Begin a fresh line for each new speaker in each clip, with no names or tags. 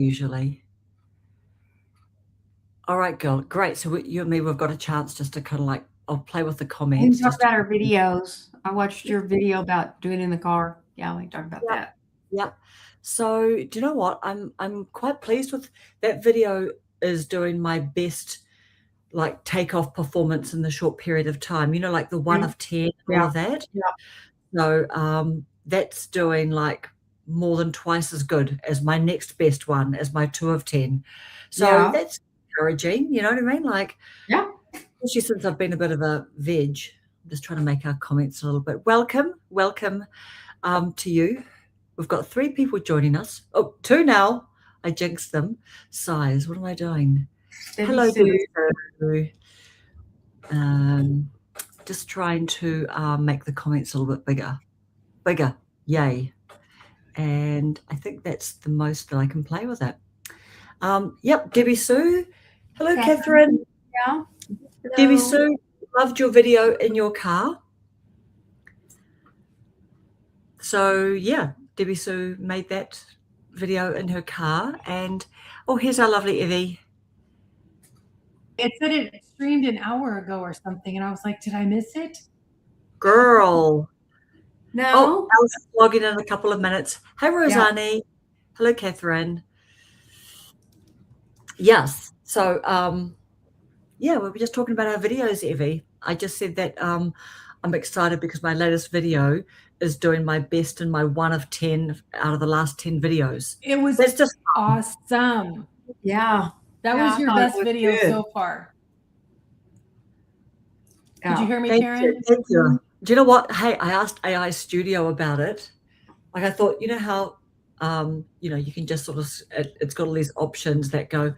usually. All right, girl. Great. So you and me, we've got a chance just to kind of like, I'll play with the
We can
comments.
talk
Just
about our videos. I watched your video about doing it in the car. Yeah, we can talk about
yeah,
that.
yeah. So do you know what? I'm quite pleased with that video. Is doing my best like takeoff performance in the short period of time. You know, like the 1
Yeah,
of 10, all
yeah,
of that.
yeah.
So that's doing like more than twice as good as my next best one, as my 2 of 10. So
Yeah,
that's encouraging, you know what I mean? Like,
yeah.
especially since I've been a bit of a veg. I'm just trying to make our comments a little bit. Welcome to you. We've got 3 people joining us. Oh, 2 now. I jinxed them. Size, what am I doing?
Debbie
Hello, Debbie
Sue.
Sue. Um, just trying to make the comments a little bit bigger. Bigger. Yay. And I think that's the most that I can play with it. Yep, Debbie Sue. Hello, Catherine.
Yeah.
Debbie
Hello.
Sue, loved your video in your car. So yeah, Debbie Sue made that video in her car. And oh, here's our lovely Evie.
It said it streamed an hour ago or something, and I was like, did I miss it?
Girl.
No.
Oh, Alice is logging in a couple of minutes. Hey, Rosani. Yeah. Hello, Catherine. Yes. So yeah, we were just talking about our videos, Evie. I just said that I'm excited because my latest video is doing my best in my 1 of 10 out of the last 10 videos.
It was
That's just
awesome.
Yeah.
That
Yeah,
was your best video so far.
Yeah.
Did you hear me,
Thank
Karen?
you. Thank you. Do you know what? Hey, I asked AI Studio about it. Like I thought, you know how, you know, you can just sort of, it's got all these options that go,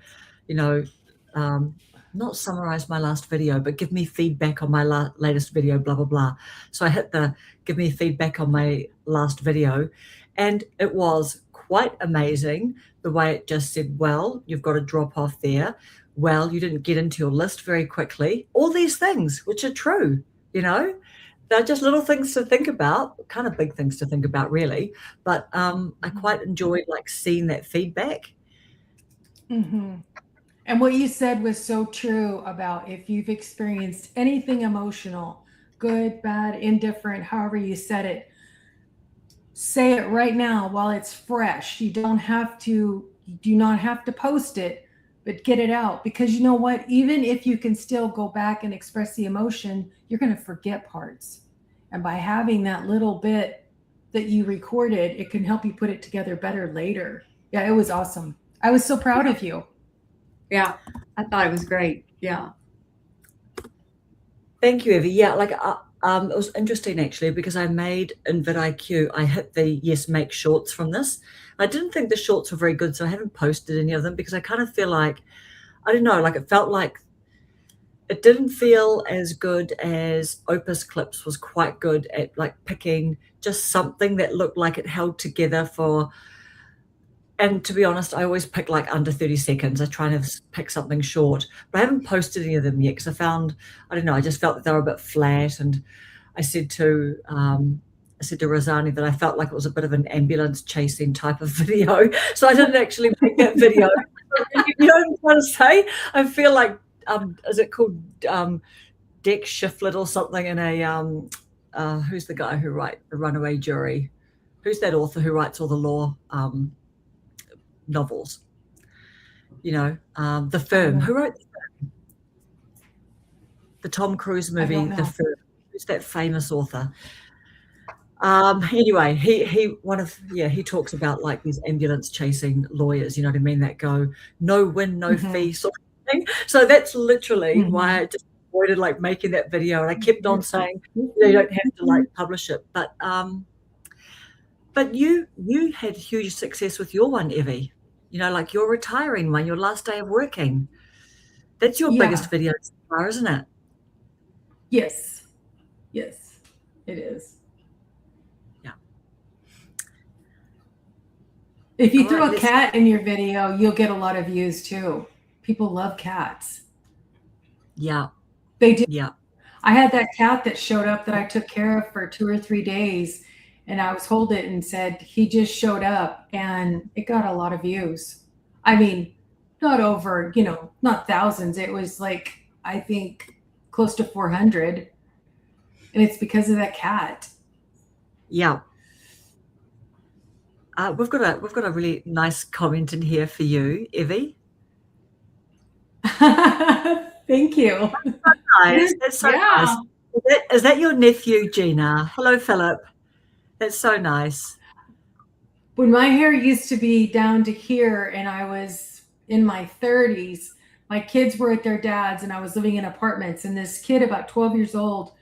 you know, not summarize my last video, but give me feedback on my latest video, blah, blah, blah. So I hit the give me feedback on my last video. And it was quite amazing the way it just said, well, you've got to drop off there. Well, you didn't get into your list very quickly. All these things, which are true, you know, they're just little things to think about, kind of big things to think about, really. But I quite enjoyed like seeing that feedback.
Mm-hmm. And what you said was so true about if you've experienced anything emotional, good, bad, indifferent, however you said it, say it right now while it's fresh. You do not have to post it, but get it out, because you know what, even if you can still go back and express the emotion, you're going to forget parts. And by having that little bit that you recorded, it can help you put it together better later. Yeah, it was awesome. I was so proud of you.
Yeah, I thought it was great. Yeah.
Thank you, Evie. Yeah, like it was interesting actually, because I made in vidIQ, I hit the yes, make shorts from this. I didn't think the shorts were very good, so I haven't posted any of them because I kind of feel like, I don't know, like it felt like it didn't feel as good as Opus Clips was quite good at like picking just something that looked like it held together for. And to be honest, I always pick like under 30 seconds. I try to pick something short, but I haven't posted any of them yet because I found, I don't know, I just felt that they were a bit flat. And I said to Rosani that I felt like it was a bit of an ambulance chasing type of video. So I didn't actually make that video. You know what I'm trying to say? I feel like, is it called Deck Shiflet or something in a, who's the guy who writes The Runaway Jury? Who's that author who writes all the law novels? You know, The Firm. Who wrote The Firm? The Tom Cruise movie, The Firm. Who's that famous author? Anyway, he talks about like these ambulance chasing lawyers, you know what I mean, that go no win, no fee sort of thing. So that's literally why I just avoided like making that video, and I kept on saying, you don't have to like publish it. But you had huge success with your one, Evie. You know, like your retiring one, your last day of working. That's your biggest video so far, isn't it?
Yes. Yes, it is.
Yeah.
If you throw a cat in your video, you'll get a lot of views too. People love cats.
Yeah.
They do.
Yeah.
I had that cat that showed up that I took care of for 2 or 3 days, and I was holding it and said, he just showed up, and it got a lot of views. I mean, not over, not thousands. It was like, I think close to 400. And it's because of that cat.
Yeah. We've got a really nice comment in here for you, Evie.
Thank you.
Nice. That's so
Yeah.
nice. Is that your nephew, Gina? Hello, Philip. That's so nice.
When my hair used to be down to here and I was in my 30s, my kids were at their dad's and I was living in apartments. And this kid, about 12 years old,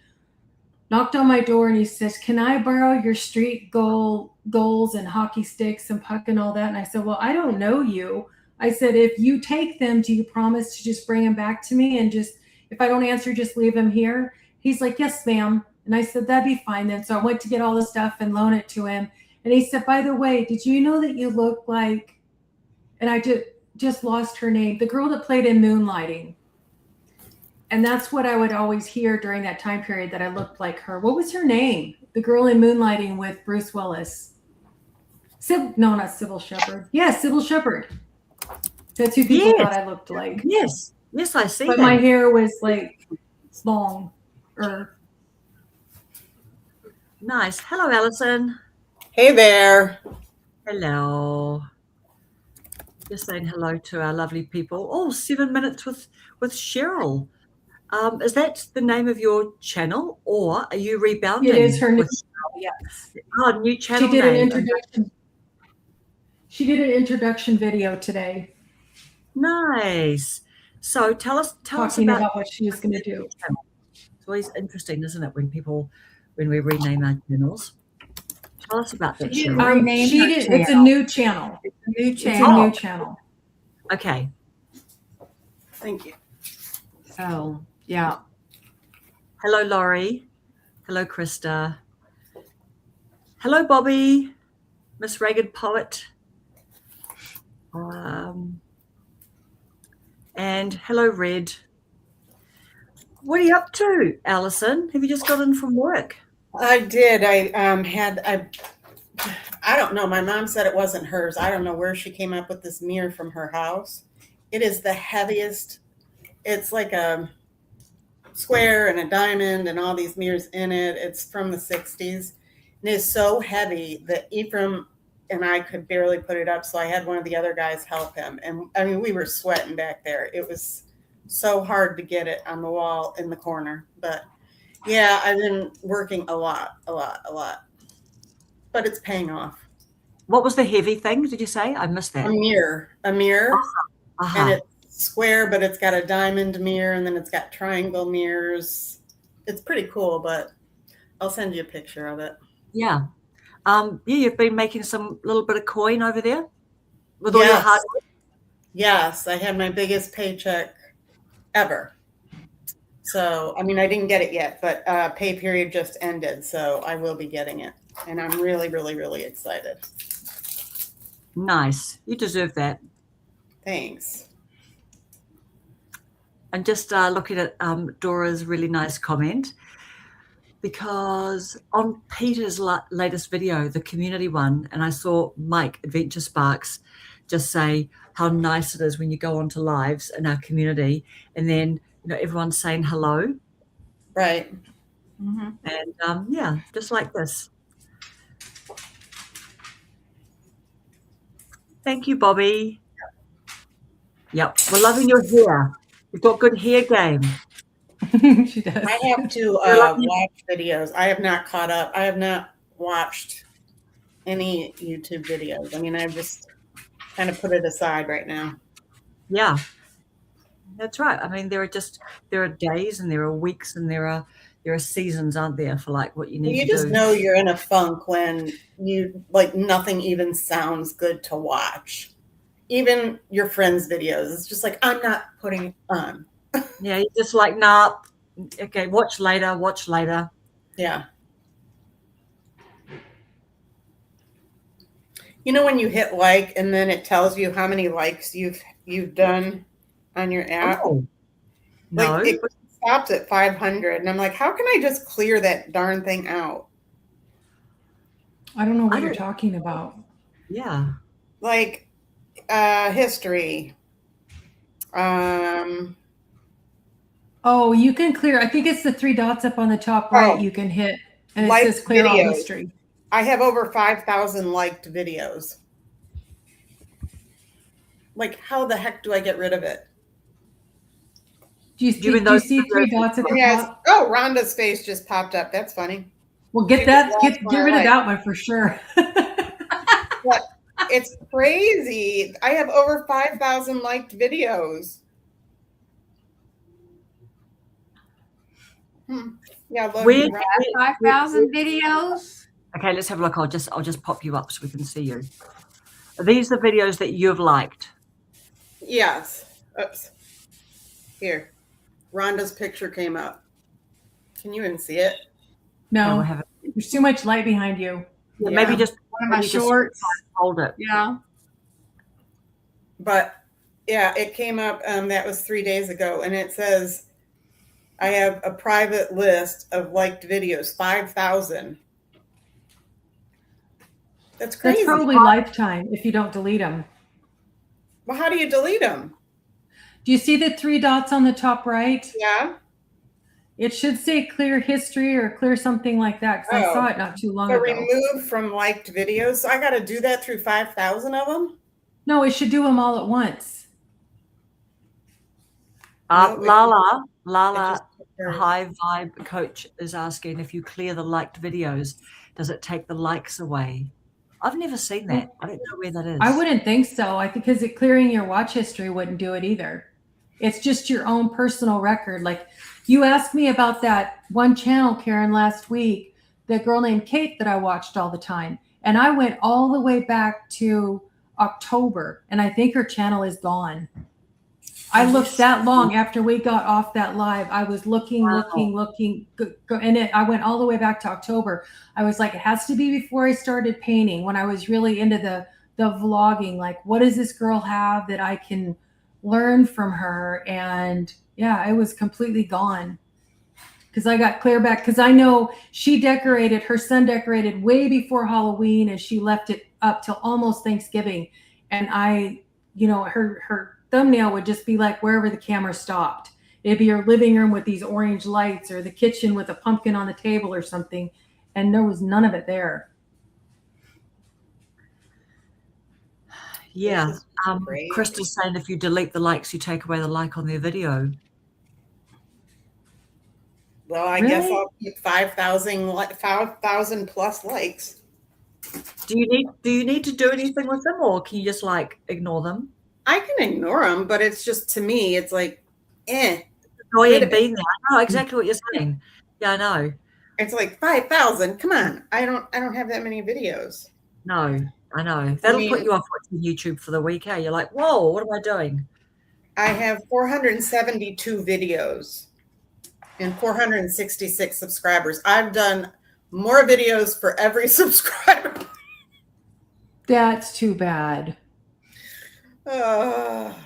knocked on my door and he says, "Can I borrow your street goals and hockey sticks and puck and all that?" And I said, "Well, I don't know you." I said, "If you take them, do you promise to just bring them back to me? And just, if I don't answer, just leave them here?" He's like, "Yes, ma'am." And I said, "That'd be fine then." So I went to get all the stuff and loan it to him. And he said, "By the way, did you know that you look like," and I just lost her name, the girl that played in Moonlighting. And that's what I would always hear during that time period, that I looked like her. What was her name? The girl in Moonlighting with Bruce Willis. No, not Sybil Shepherd. Yeah, Sybil Shepherd. That's who people thought I looked like.
Yes, I see
but
that.
My hair was like long.
Nice. Hello, Alison.
Hey there.
Hello. Just saying hello to our lovely people. Oh, 7 minutes with Cheryl. Is that the name of your channel, or are you rebounding?
It is her new channel, yes.
Oh, new channel
She did
name.
an introduction. She did an introduction video today.
Nice. So tell us
about what she was going to do.
It's always interesting, isn't it, when we rename our channels? Tell us about that.
It's a new channel. It's a new channel.
Okay.
Thank you.
So, yeah.
Hello, Laurie. Hello, Krista. Hello, Bobby. Miss Ragged Poet. And hello, Red. What are you up to, Alison? Have you just got in from work?
I did. I don't know. My mom said it wasn't hers. I don't know where she came up with this mirror from her house. It is the heaviest. It's like a square and a diamond and all these mirrors in it. It's from the 60s. And it's so heavy that Ephraim and I could barely put it up. So I had one of the other guys help him. And I mean, we were sweating back there. It was so hard to get it on the wall in the corner. But yeah, I've been working a lot. But it's paying off.
What was the heavy thing, did you say? I missed that.
A mirror.
Uh-huh.
And it's square, but it's got a diamond mirror, and then it's got triangle mirrors. It's pretty cool, but I'll send you a picture of it.
Yeah. You've been making some little bit of coin over there with all your hard work?
Yes, I had my biggest paycheck ever. So, I mean, I didn't get it yet, but pay period just ended, so I will be getting it. And I'm really, really, really excited.
Nice. You deserve that.
Thanks.
I'm just looking at Dora's really nice comment, because on Peter's latest video, the community one, and I saw Mike Adventure Sparks just say how nice it is when you go onto lives in our community, and then everyone's saying hello.
Right.
Mm-hmm.
And yeah, just like this. Thank you, Bobby. Yep, we're loving your hair. You've got good hair game.
She does.
I have to watch videos. I have not caught up. I have not watched any YouTube videos. I mean, I've just kind of put it aside right now.
Yeah, that's right. I mean, there are days and there are weeks and there are seasons, aren't there, for like what you need to do.
You just know you're in a funk when you nothing even sounds good to watch. Even your friends' videos, it's just like, I'm not putting it on.
Yeah, you're just like, nah, okay, watch later.
Yeah. You know when you hit like and then it tells you how many likes you've done on your app?
Oh, no.
Like it stops at 500 and I'm like, how can I just clear that darn thing out?
I don't know what you're talking about.
Yeah.
Like history.
Oh, you can clear. I think it's the 3 dots up on the top right.
Oh.
You can hit, and it
Like
says clear all
videos.
history.
I have over 5,000 liked videos. Like, how the heck do I get rid of it?
Do you see 3 dots at the top?
Oh, Rhonda's face just popped up. That's funny.
Well, get rid of that one for sure.
What? It's crazy. I have over 5,000 liked videos. Yeah, look.
Where-
5,000 videos.
Okay, let's have a look. I'll just pop you up so we can see you. Are these the videos that you've liked?
Yes. Oops. Here. Rhonda's picture came up. Can you even see it?
No,
I haven't.
there's too much light behind you.
Yeah, maybe just
One of my
maybe just
shorts.
hold it.
Yeah.
But yeah, it came up. That was 3 days ago, and it says I have a private list of liked videos, 5,000. That's crazy.
That's probably lifetime if you don't delete them.
Well, how do you delete them?
Do you see the 3 dots on the top right?
Yeah.
It should say clear history or clear something like that because I saw it not too long
So
ago.
remove from liked videos. So I got to do that through 5,000 of them.
No, it should do them all at once.
Lala,
It just-
High Vibe Coach is asking if you clear the liked videos, does it take the likes away? I've never seen that. I don't know where that is.
I wouldn't think so. I think because clearing your watch history wouldn't do it either. It's just your own personal record. Like you asked me about that one channel, Karen, last week, the girl named Kate that I watched all the time. And I went all the way back to October, and I think her channel is gone. I looked that long after we got off that live. I was looking, and I went all the way back to October. I was like, it has to be before I started painting, when I was really into the vlogging. Like, what does this girl have that I can learn from her? And yeah, it was completely gone because I got clear back because I know her son decorated way before Halloween, and she left it up till almost Thanksgiving. And her thumbnail would just be like wherever the camera stopped. It'd be your living room with these orange lights, or the kitchen with a pumpkin on the table or something. And there was none of it there.
Yeah.
great.
Crystal's saying if you delete the likes, you take away the like on their video.
Well, I guess I'll keep 5,000 plus likes.
Do you need to do anything with them, or can you just like ignore them?
I can ignore them, but it's just, to me, it's like,
Annoying being there. I know exactly what you're saying. Yeah, I know.
It's like 5,000. Come on, I don't have that many videos.
No, I know. That'll put you off watching YouTube for the week. You're like, whoa, what am I doing?
I have 472 videos and 466 subscribers. I've done more videos for every subscriber.
That's too bad.
But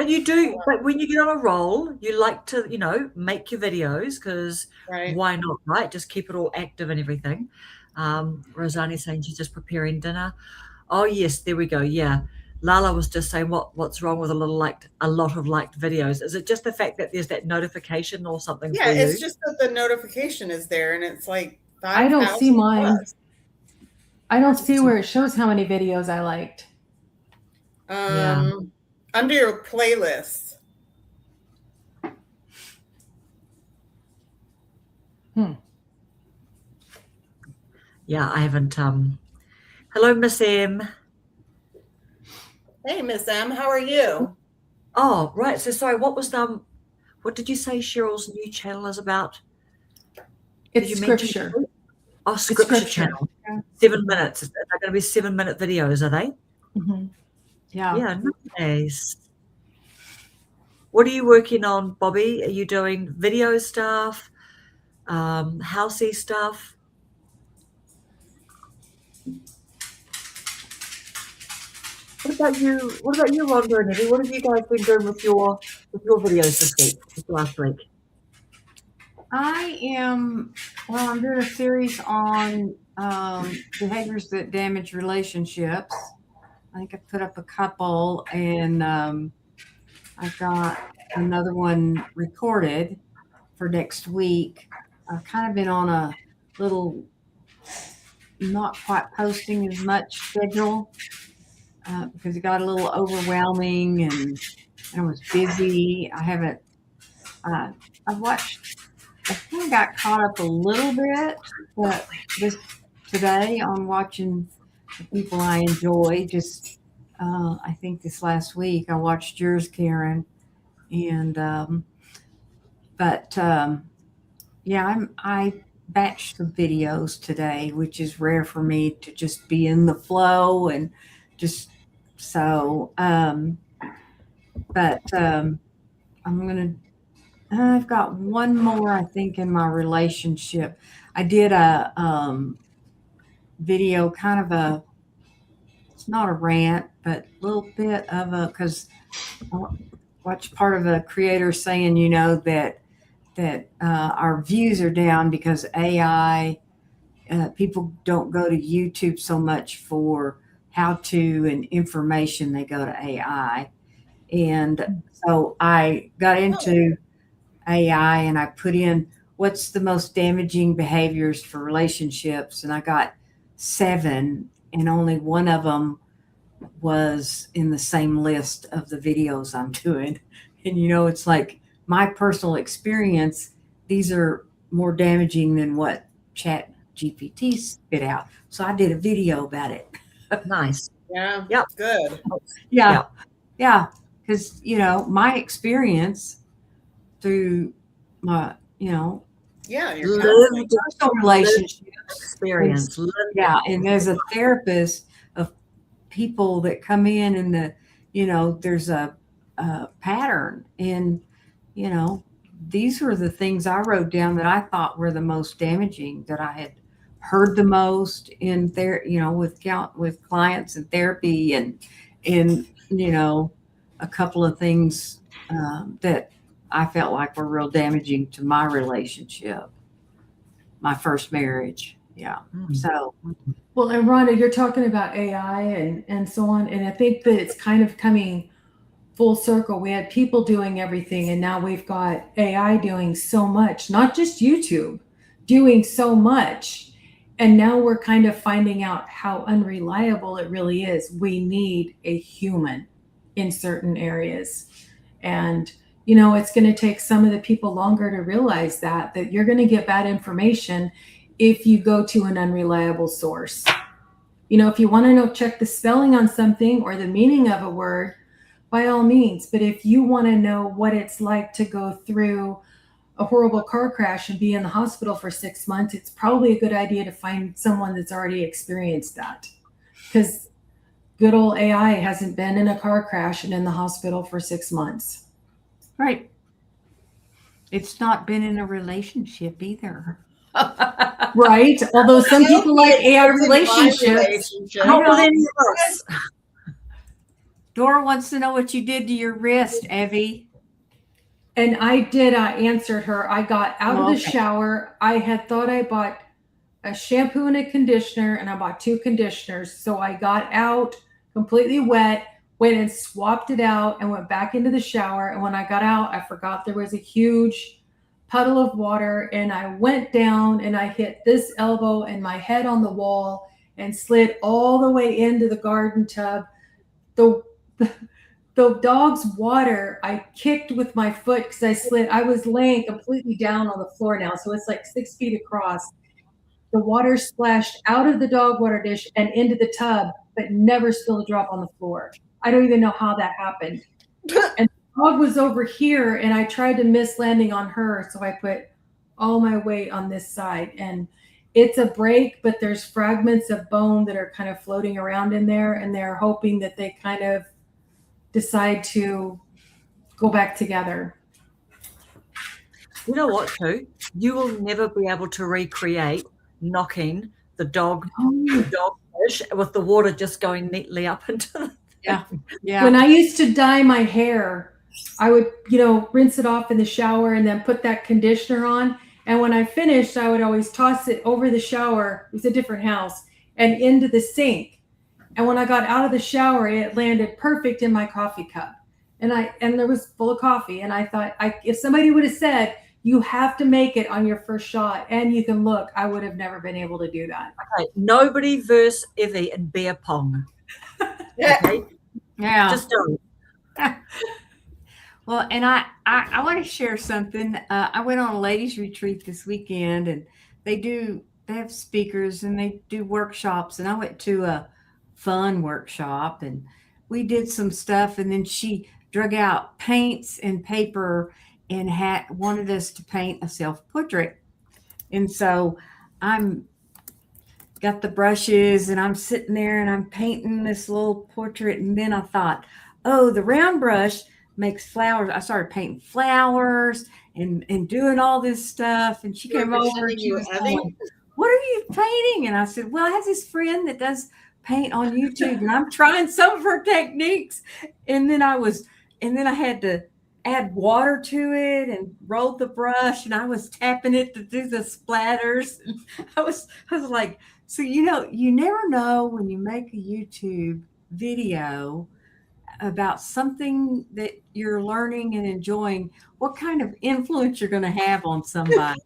you do, but when you get on a roll, you like to, make your videos because why not, right? Just keep it all active and everything. Rosani saying she's just preparing dinner. Oh yes, there we go. Yeah. Lala was just saying what's wrong with a lot of liked videos. Is it just the fact that there's that notification or something?
Yeah, it's just that the notification is there, and it's like 5,000
I don't see mine.
plus.
I don't see where it shows how many videos I liked.
Under your playlists.
Yeah, I haven't. Hello, Miss M.
Hey, Miss M, how are you?
Oh, right. So sorry, what did you say Cheryl's new channel is about?
It's scripture.
Oh, scripture channel. 7 minutes. They're going to be 7-minute videos, are they?
Mm-hmm.
Yeah.
Yeah, nice. What are you working on, Bobby? Are you doing video stuff, housey stuff? What about you, Rhonda and Eddie? What have you guys been doing with your videos this last week?
I'm doing a series on behaviors that damage relationships. I think I put up a couple, and I've got another one recorded for next week. I've kind of been on a little not quite posting as much schedule because it got a little overwhelming and I was busy. I haven't, I've watched, I kind of got caught up a little bit, but today on watching the people I enjoy, just, I think this last week I watched yours, Karen, and, yeah, I batched some videos today, which is rare for me to just be in the flow and just so, I'm I've got one more, I think, in my relationship. I did a video, kind of it's not a rant, but a little bit of because I watched part of a creator saying, that our views are down because AI, people don't go to YouTube so much for how to and information, they go to AI. And so I got into AI and I put in what's the most damaging behaviors for relationships, and I got 7, and only one of them was in the same list of the videos I'm doing. And it's like my personal experience, these are more damaging than what Chat GPT spit out. So I did a video about it.
Nice.
Yeah.
Yep.
Good.
Yeah. Yeah. Because, my experience through my,
Yeah. Your
Lived
personal relationships.
experience.
Yeah. And as a therapist of people that come in and there's a pattern, and, these were the things I wrote down that I thought were the most damaging, that I had heard the most in there, with clients and therapy, and a couple of things that I felt like were real damaging to my relationship, my first marriage. Yeah. So,
Well, and Rhonda, you're talking about AI and so on, and I think that it's kind of coming full circle. We had people doing everything, and now we've got AI doing so much, not just YouTube, doing so much. And now we're kind of finding out how unreliable it really is. We need a human in certain areas. And, it's going to take some of the people longer to realize that you're going to get bad information if you go to an unreliable source. If you want to check the spelling on something or the meaning of a word, by all means. But if you want to know what it's like to go through a horrible car crash and be in the hospital for 6 months, it's probably a good idea to find someone that's already experienced that. Because good old AI hasn't been in a car crash and in the hospital for 6 months.
right. It's not been in a relationship either.
Right? Although some people like AI relationships.
Not with any of us.
Dora wants to know what you did to your wrist, Evie.
And I did. I answered her. I got out of the
Okay.
shower. I had thought I bought a shampoo and a conditioner, and I bought 2 conditioners. So I got out completely wet, went and swapped it out, and went back into the shower. And when I got out, I forgot there was a huge puddle of water, and I went down and I hit this elbow and my head on the wall and slid all the way into the garden tub. The dog's water, I kicked with my foot because I was laying completely down on the floor now. So it's like 6 feet across. The water splashed out of the dog water dish and into the tub, but never spilled a drop on the floor. I don't even know how that happened. And the dog was over here, and I tried to miss landing on her. So I put all my weight on this side, and it's a break, but there's fragments of bone that are kind of floating around in there, and they're hoping that they kind of decide to go back together.
You know what, too? You will never be able to recreate knocking the dog fish with the water just going neatly up into the
Yeah.
When I used to dye my hair, I would, rinse it off in the shower and then put that conditioner on. And when I finished, I would always toss it over the shower. It was a different house, and into the sink. And when I got out of the shower, it landed perfect in my coffee cup. And there was full of coffee. And I thought, if somebody would have said, you have to make it on your first shot and you can look, I would have never been able to do that.
Okay, nobody verse Evie in beer pong. Okay,
Yeah.
just don't.
Well, and I want to share something. I went on a ladies' retreat this weekend, and they have speakers and they do workshops. And I went to a fun workshop, and we did some stuff. And then she drug out paints and paper and wanted us to paint a self-portrait. And so I'm got the brushes, and I'm sitting there and I'm painting this little portrait. And then I thought, oh, the round brush makes flowers. I started painting flowers and doing all this stuff. And she came over and she was going, what are you painting? And I said, well, I have this friend that does paint on YouTube, and I'm trying some of her techniques. And then I had to add water to it and roll the brush, and I was tapping it to do the splatters. And I was like, so you never know when you make a YouTube video about something that you're learning and enjoying, what kind of influence you're going to have on somebody.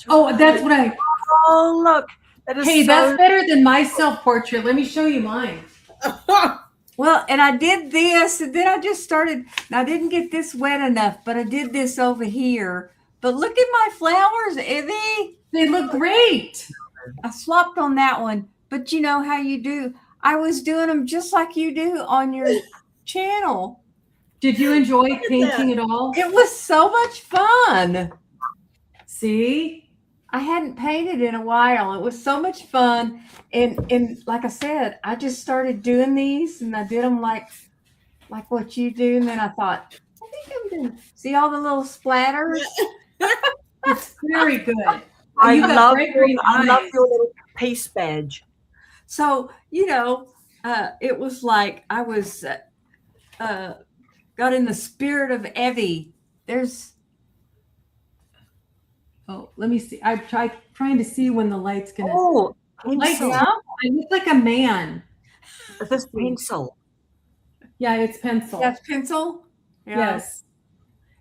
Oh, that's what
Oh, look. That is
hey, that's better than my self-portrait. Let me show you mine.
Well, and I did this, and then I just started, and I didn't get this wet enough, but I did this over here. But look at my flowers, Evie.
They look great.
I swapped on that one, but you know how you do. I was doing them just like you do on your channel.
Did you enjoy painting at all?
It was so much fun.
See?
I hadn't painted in a while. It was so much fun. And like I said, I just started doing these, and I did them like what you do. And then I thought, I think I'm going to see all the little splatters.
It's very good.
I
You got
love
great green
I love
eyes.
your little peace badge.
So, it was like I was got in the spirit of Evie.
Oh, let me see. I'm trying to see when the light's gonna
Oh,
lights
pencil.
up. I look like a man.
This pencil.
Yeah, it's pencil.
That's pencil. Yeah.
Yes.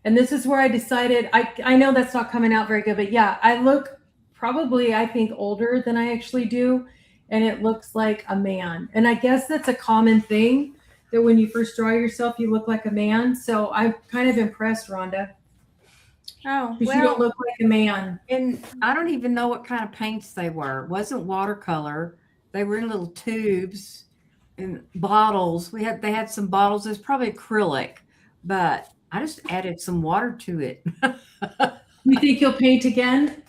And this is where I decided, I know that's not coming out very good, but yeah, I look probably, I think, older than I actually do. And it looks like a man. And I guess that's a common thing, that when you first draw yourself, you look like a man. So I'm kind of impressed, Rhonda,
Oh,
because you don't look like a man.
and I don't even know what kind of paints they were. It wasn't watercolor. They were in little tubes and bottles. They had some bottles. It's probably acrylic, but I just added some water to it.
You think you'll paint again?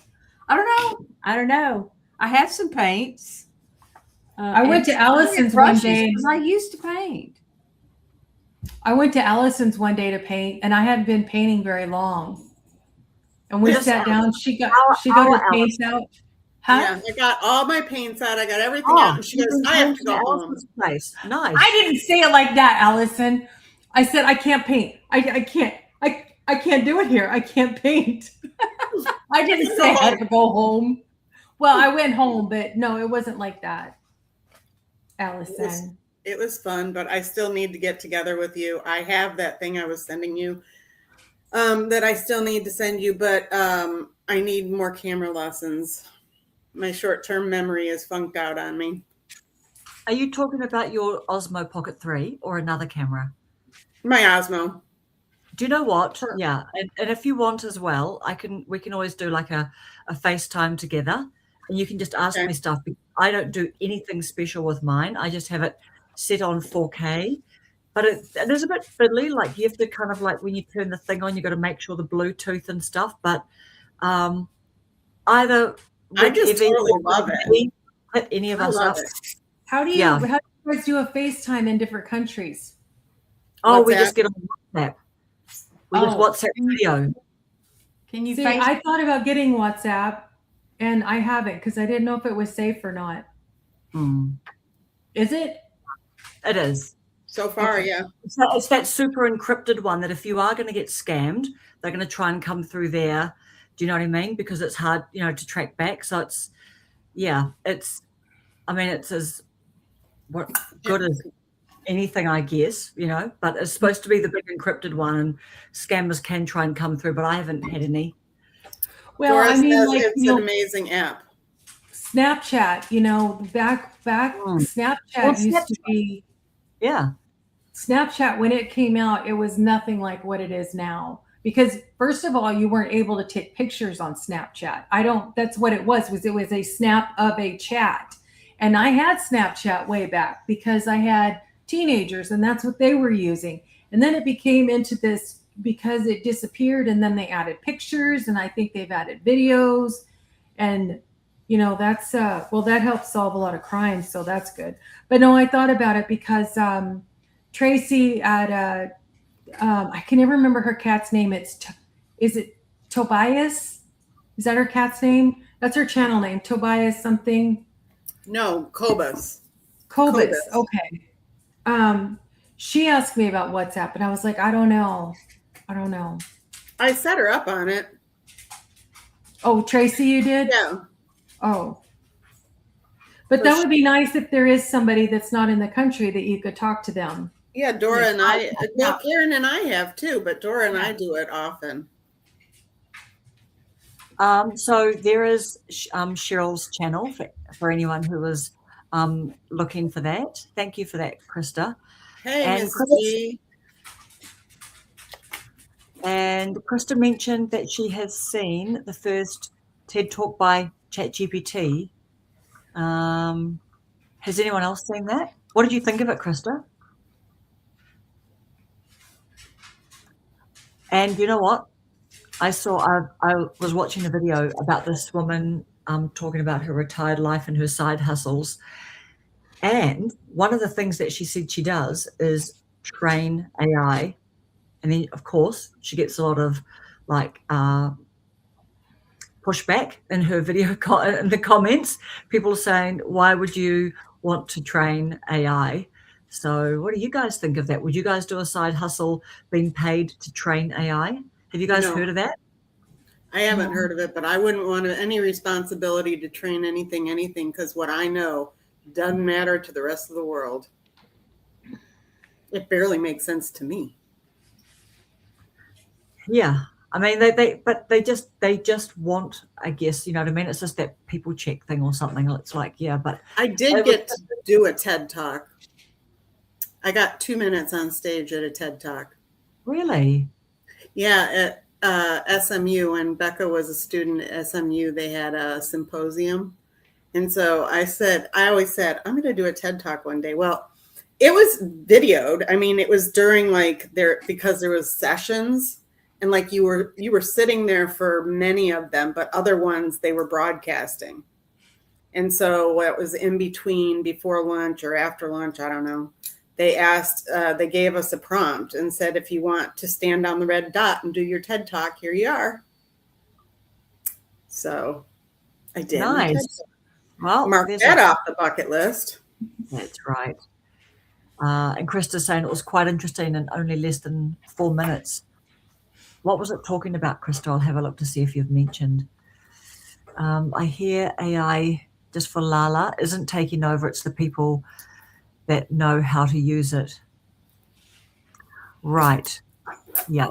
I don't know. I have some paints.
I went to
and
Allison's
brushes,
one day.
'cause I used to paint.
I went to Allison's one day to paint, and I hadn't been painting very long. And we
Yes,
sat down. She got
our
her paints out. Huh?
Yeah, I got all my paints out. I got everything
Oh,
out. And she goes,
you
I have to
can
go
go
home.
to place. Nice.
I didn't say it like that, Allison. I said I can't paint. I can't. I can't do it here. I can't paint. I didn't say I had to go home. Well, I went home, but no, it wasn't like that, Allison.
It was fun, but I still need to get together with you. I have that thing I was sending you that I still need to send you, but I need more camera lessons. My short-term memory is funked out on me.
Are you talking about your Osmo Pocket 3 or another camera?
My Osmo.
Do you know what? Yeah, and if you want as well, we can always do like a FaceTime together, and you can just ask
Okay.
me stuff. I don't do anything special with mine. I just have it set on 4K, but it is a bit fiddly. Like you have to kind of like when you turn the thing on, you got to make sure the Bluetooth and stuff. But either
I
Rick,
just
Evie,
totally
or
love it.
me, hit any of
I
us
love
up.
it.
How do you
Yeah.
guys do a FaceTime in different countries?
Oh, we
WhatsApp.
just get on WhatsApp. We just
Oh.
WhatsApp video.
Can you
See,
face?
I thought about getting WhatsApp, and I haven't because I didn't know if it was safe or not.
Mm,
Is it?
it is.
So far,
Okay.
yeah.
It's that super encrypted one that if you are going to get scammed, they're going to try and come through there. Do you know what I mean? Because it's hard, to track back. So it's as what good is anything, I guess, but it's supposed to be the big encrypted one, and scammers can try and come through, but I haven't had any.
Well,
Dora
I mean,
says
like,
it's an amazing app.
Snapchat, back Snapchat used to be,
Yeah.
Snapchat, when it came out, it was nothing like what it is now. Because first of all, you weren't able to take pictures on Snapchat. That's what it was it was a snap of a chat. And I had Snapchat way back because I had teenagers and that's what they were using. And then it became into this because it disappeared, and then they added pictures, and I think they've added videos, and that's that helps solve a lot of crimes, so that's good. But no, I thought about it because Tracy at I can never remember her cat's name. Is it Tobias? Is that her cat's name? That's her channel name, Tobias something.
No, Cobus.
Cobus. Okay. She asked me about WhatsApp, and I was like, I don't know.
I set her up on it.
Oh, Tracy, you did?
Yeah.
Oh. But that would be nice if there is somebody that's not in the country that you could talk to them.
Yeah, Dora and I, well, Karen and I have too, but Dora and I do it often.
So there is Cheryl's channel for anyone who is looking for that. Thank you for that, Krista.
Hey,
And
Mrs. G.
And Krista mentioned that she has seen the first TED Talk by ChatGPT. Has anyone else seen that? What did you think of it, Krista? And you know what? I was watching a video about this woman talking about her retired life and her side hustles. And one of the things that she said she does is train AI. And then, of course, she gets a lot of pushback in her video in the comments. People saying, why would you want to train AI? So what do you guys think of that? Would you guys do a side hustle being paid to train AI? Have you guys heard of that?
I haven't heard of it, but I wouldn't want any responsibility to train anything, because what I know doesn't matter to the rest of the world. It barely makes sense to me.
Yeah. I mean, they just want, I guess, you know what I mean? It's just that people check thing or something. It's like, yeah, but
I did get to do a TED Talk. I got 2 minutes on stage at a TED Talk.
Really?
Yeah, at SMU, when Becca was a student at SMU, they had a symposium. And so I always said, I'm going to do a TED Talk one day. Well, it was videoed. I mean, it was during because there was sessions. And you were sitting there for many of them, but other ones they were broadcasting. And so what was in between, before lunch or after lunch, I don't know. They gave us a prompt and said, if you want to stand on the red dot and do your TED Talk, here you are. So I did.
Nice. Well,
mark that off the bucket list.
That's right. And Krista's saying it was quite interesting and only less than 4 minutes. What was it talking about, Krista? I'll have a look to see if you've mentioned. I hear AI, just for Lala, isn't taking over. It's the people that know how to use it. Right. Yeah,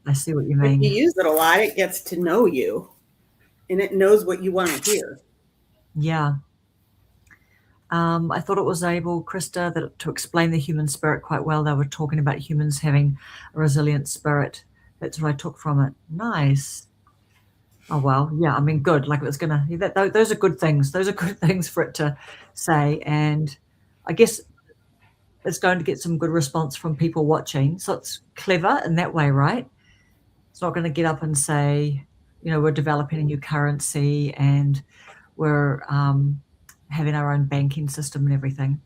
I see what you mean.
If you use it a lot, it gets to know you, and it knows what you want to hear.
Yeah. I thought it was able, Krista, to explain the human spirit quite well. They were talking about humans having a resilient spirit. That's what I took from it. Nice. Oh, well, yeah, I mean, good. It was going to, those are good things. Those are good things for it to say. And I guess it's going to get some good response from people watching. So it's clever in that way, right? It's not going to get up and say, we're developing a new currency and we're having our own banking system and everything.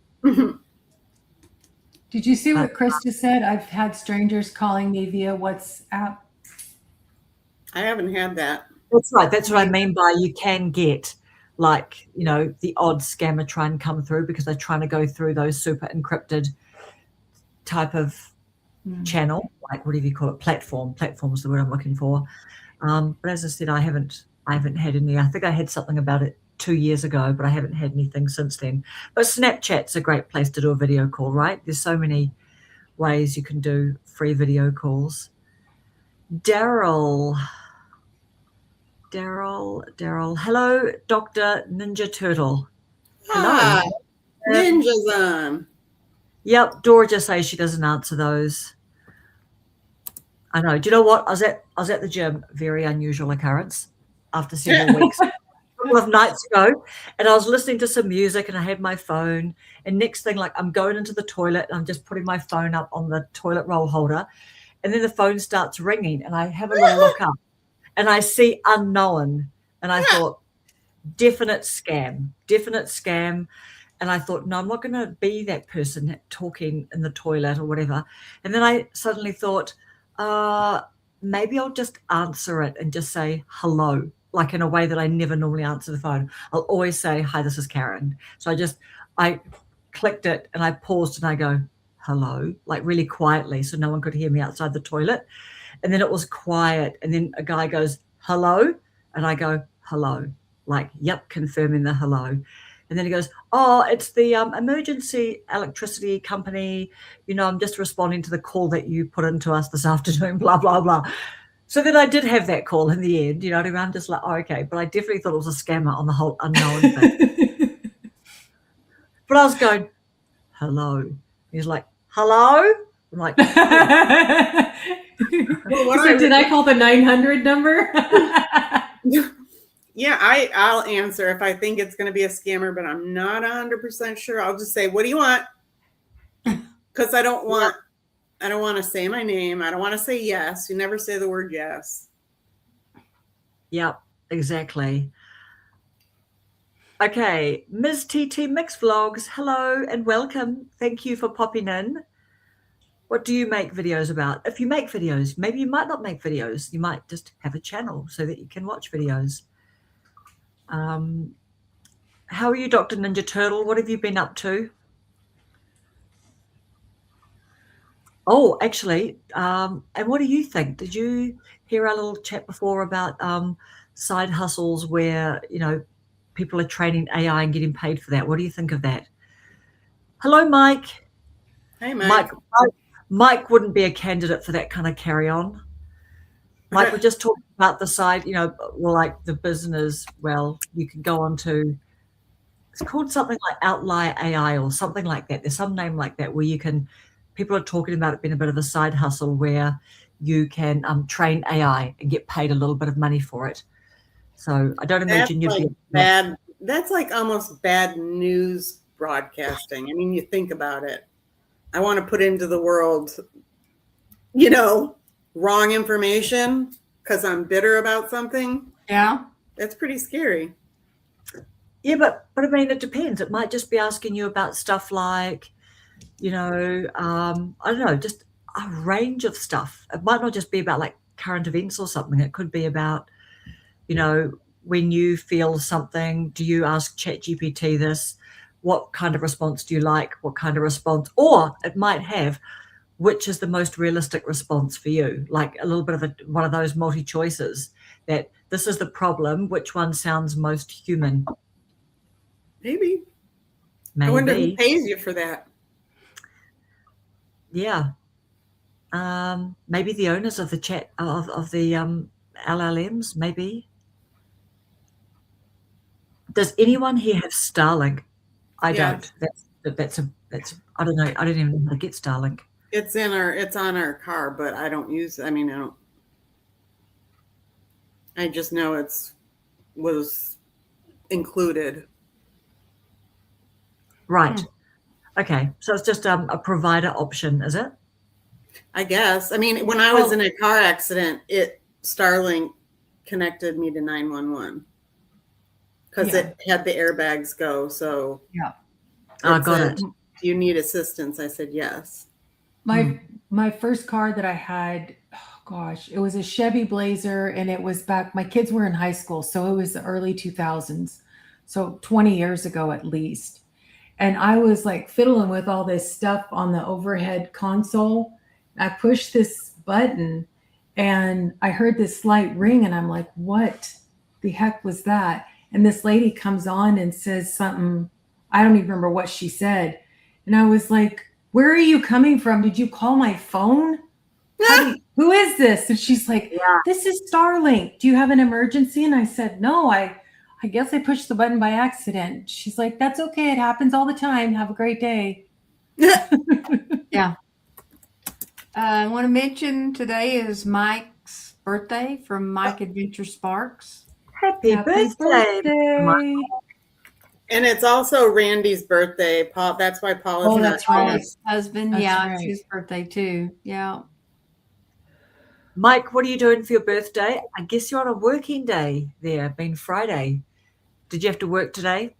Did you see what Krista said? I've had strangers calling me via WhatsApp.
I haven't had that.
That's right. That's what I mean by you can get the odd scammer try and come through because they're trying to go through those super encrypted type of channel, whatever you call it, platform. Platform is the word I'm looking for. But as I said, I haven't had any. I think I had something about it 2 years ago, but I haven't had anything since then. But Snapchat's a great place to do a video call, right? There's so many ways you can do free video calls. Daryl. Hello, Dr. Ninja Turtle. Hello.
Hi, Ninja's on.
Yep, Dora just says she doesn't answer those. I know. Do you know what? I was at the gym, very unusual occurrence, after several weeks. A couple of nights ago, and I was listening to some music and I had my phone, and next thing, like, I'm going into the toilet and I'm just putting my phone up on the toilet roll holder, and then the phone starts ringing and I have a little look up and I see unknown, and I thought, definite scam. And I thought, no, I'm not going to be that person talking in the toilet or whatever. And then I suddenly thought, maybe I'll just answer it and just say hello, like in a way that I never normally answer the phone. I'll always say, hi, this is Karen. So I clicked it and I paused and I go, hello, like really quietly, so no one could hear me outside the toilet. And then it was quiet. And then a guy goes, hello. And I go, hello, like, yep, confirming the hello. And then he goes, oh, it's the emergency electricity company. You know, I'm just responding to the call that you put into us this afternoon, blah, blah, blah. So then I did have that call in the end, you know what I mean? I'm just like, oh, okay. But I definitely thought it was a scammer on the whole unknown thing. But I was going, hello. He's like, hello? I'm like,
So did I call the 900 number?
Yeah, I'll answer if I think it's going to be a scammer, but I'm not 100% sure. I'll just say, what do you want? Because I don't want to say my name. I don't want to say yes. You never say the word yes.
Yep, exactly. Okay, Ms. TT Mix Vlogs, hello and welcome. Thank you for popping in. What do you make videos about? If you make videos, maybe you might not make videos. You might just have a channel so that you can watch videos. How are you, Dr. Ninja Turtle? What have you been up to? Oh, actually, and what do you think? Did you hear our little chat before about side hustles where, you know, people are training AI and getting paid for that? What do you think of that? Hello, Mike.
Hey, Mike.
Mike wouldn't be a candidate for that kind of carry on. Like, we're just talking about the side, you know, well, like the business, well, you can go on to, it's called something like Outlier AI or something like that. There's some name like that where you can, people are talking about it being a bit of a side hustle where you can train AI and get paid a little bit of money for it. So I don't imagine you'd be
bad. That's like almost bad news broadcasting. I mean, you think about it. I want to put into the world, you know, wrong information because I'm bitter about something.
Yeah.
That's pretty scary.
Yeah, but I mean, it depends. It might just be asking you about stuff like, you know, I don't know, just a range of stuff. It might not just be about like current events or something. It could be about, you know, when you feel something, do you ask ChatGPT this? What kind of response do you like? What kind of response? Or it might have, which is the most realistic response for you? Like a little bit of one of those multi-choices that this is the problem. Which one sounds most human?
Maybe. I wonder who pays you for that.
Yeah. Maybe the owners of the chat of the LLMs, maybe. Does anyone here have Starlink? I don't. That's I don't know. I don't even know how to get Starlink.
It's on our car, but I don't use it. I mean, I just know was included.
Right. Okay. So it's just a provider option, is it?
I guess. I mean, when I was in a car accident, Starlink connected me to 911 because it had the airbags go. So
yeah.
I got it.
Do you need assistance? I said yes.
My first car that I had, oh gosh, it was a Chevy Blazer, and it was back, my kids were in high school, so it was the early 2000s, so 20 years ago at least. And I was like fiddling with all this stuff on the overhead console. I pushed this button and I heard this slight ring, and I'm like, what the heck was that? and this lady comes on and says something. I don't even remember what she said. And I was like, where are you coming from? Did you call my phone? Who is this? And she's like,
Yeah.
this is Starlink. Do you have an emergency? And I said, no, I guess I pushed the button by accident. She's like, that's okay. It happens all the time. Have a great day.
I want to mention today is Mike's birthday from Mike Adventure Sparks.
Happy birthday, Mike.
And it's also Randy's birthday. Paul. That's why Paul is
Oh,
not
that's
here.
right.
His husband,
That's
yeah,
right.
it's his birthday too. Yeah.
Mike, what are you doing for your birthday? I guess you're on a working day there, being Friday. Did you have to work today?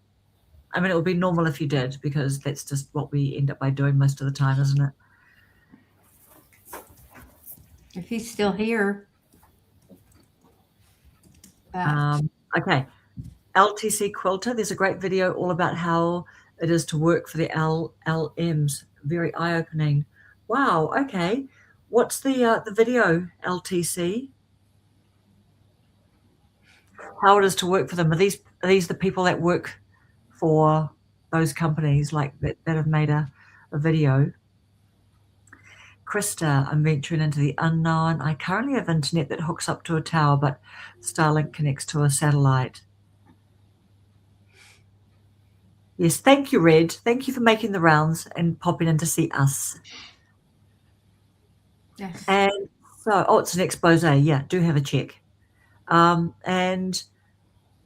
I mean, it would be normal if you did, because that's just what we end up by doing most of the time, isn't it?
If he's still here.
Okay. LTC Quilter, there's a great video all about how it is to work for the LLMs. Very eye-opening. Wow, okay. What's the video, LTC? How it is to work for them? Are these the people that work for those companies like that have made a video? Krista, I'm venturing into the unknown. I currently have internet that hooks up to a tower, but Starlink connects to a satellite. Yes, thank you, Red. Thank you for making the rounds and popping in to see us.
Yes.
And so, it's an expose. Yeah, do have a check. And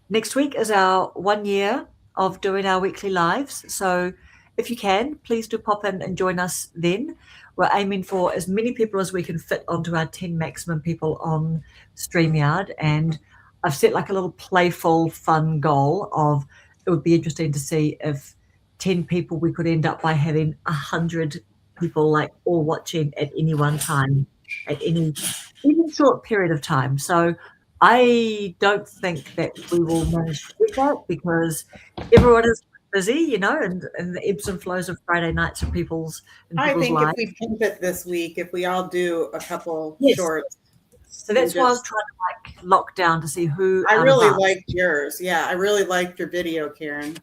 next week is our 1 year of doing our weekly lives. So if you can, please do pop in and join us then. We're aiming for as many people as we can fit onto our 10 maximum people on StreamYard. And I've set like a little playful, fun goal of, it would be interesting to see if 10 people we could end up by having 100 people like all watching at any one time, at any even short period of time. So I don't think that we will manage to do that, because everyone is busy, you know, and the ebbs and flows of Friday nights of people's
I think
lives.
if we pimp it this week, if we all do a couple
Yes.
shorts.
So that's why I was trying to like lock down to see who.
I
out of
really
us-
liked yours. Yeah, I really liked your video, Karen.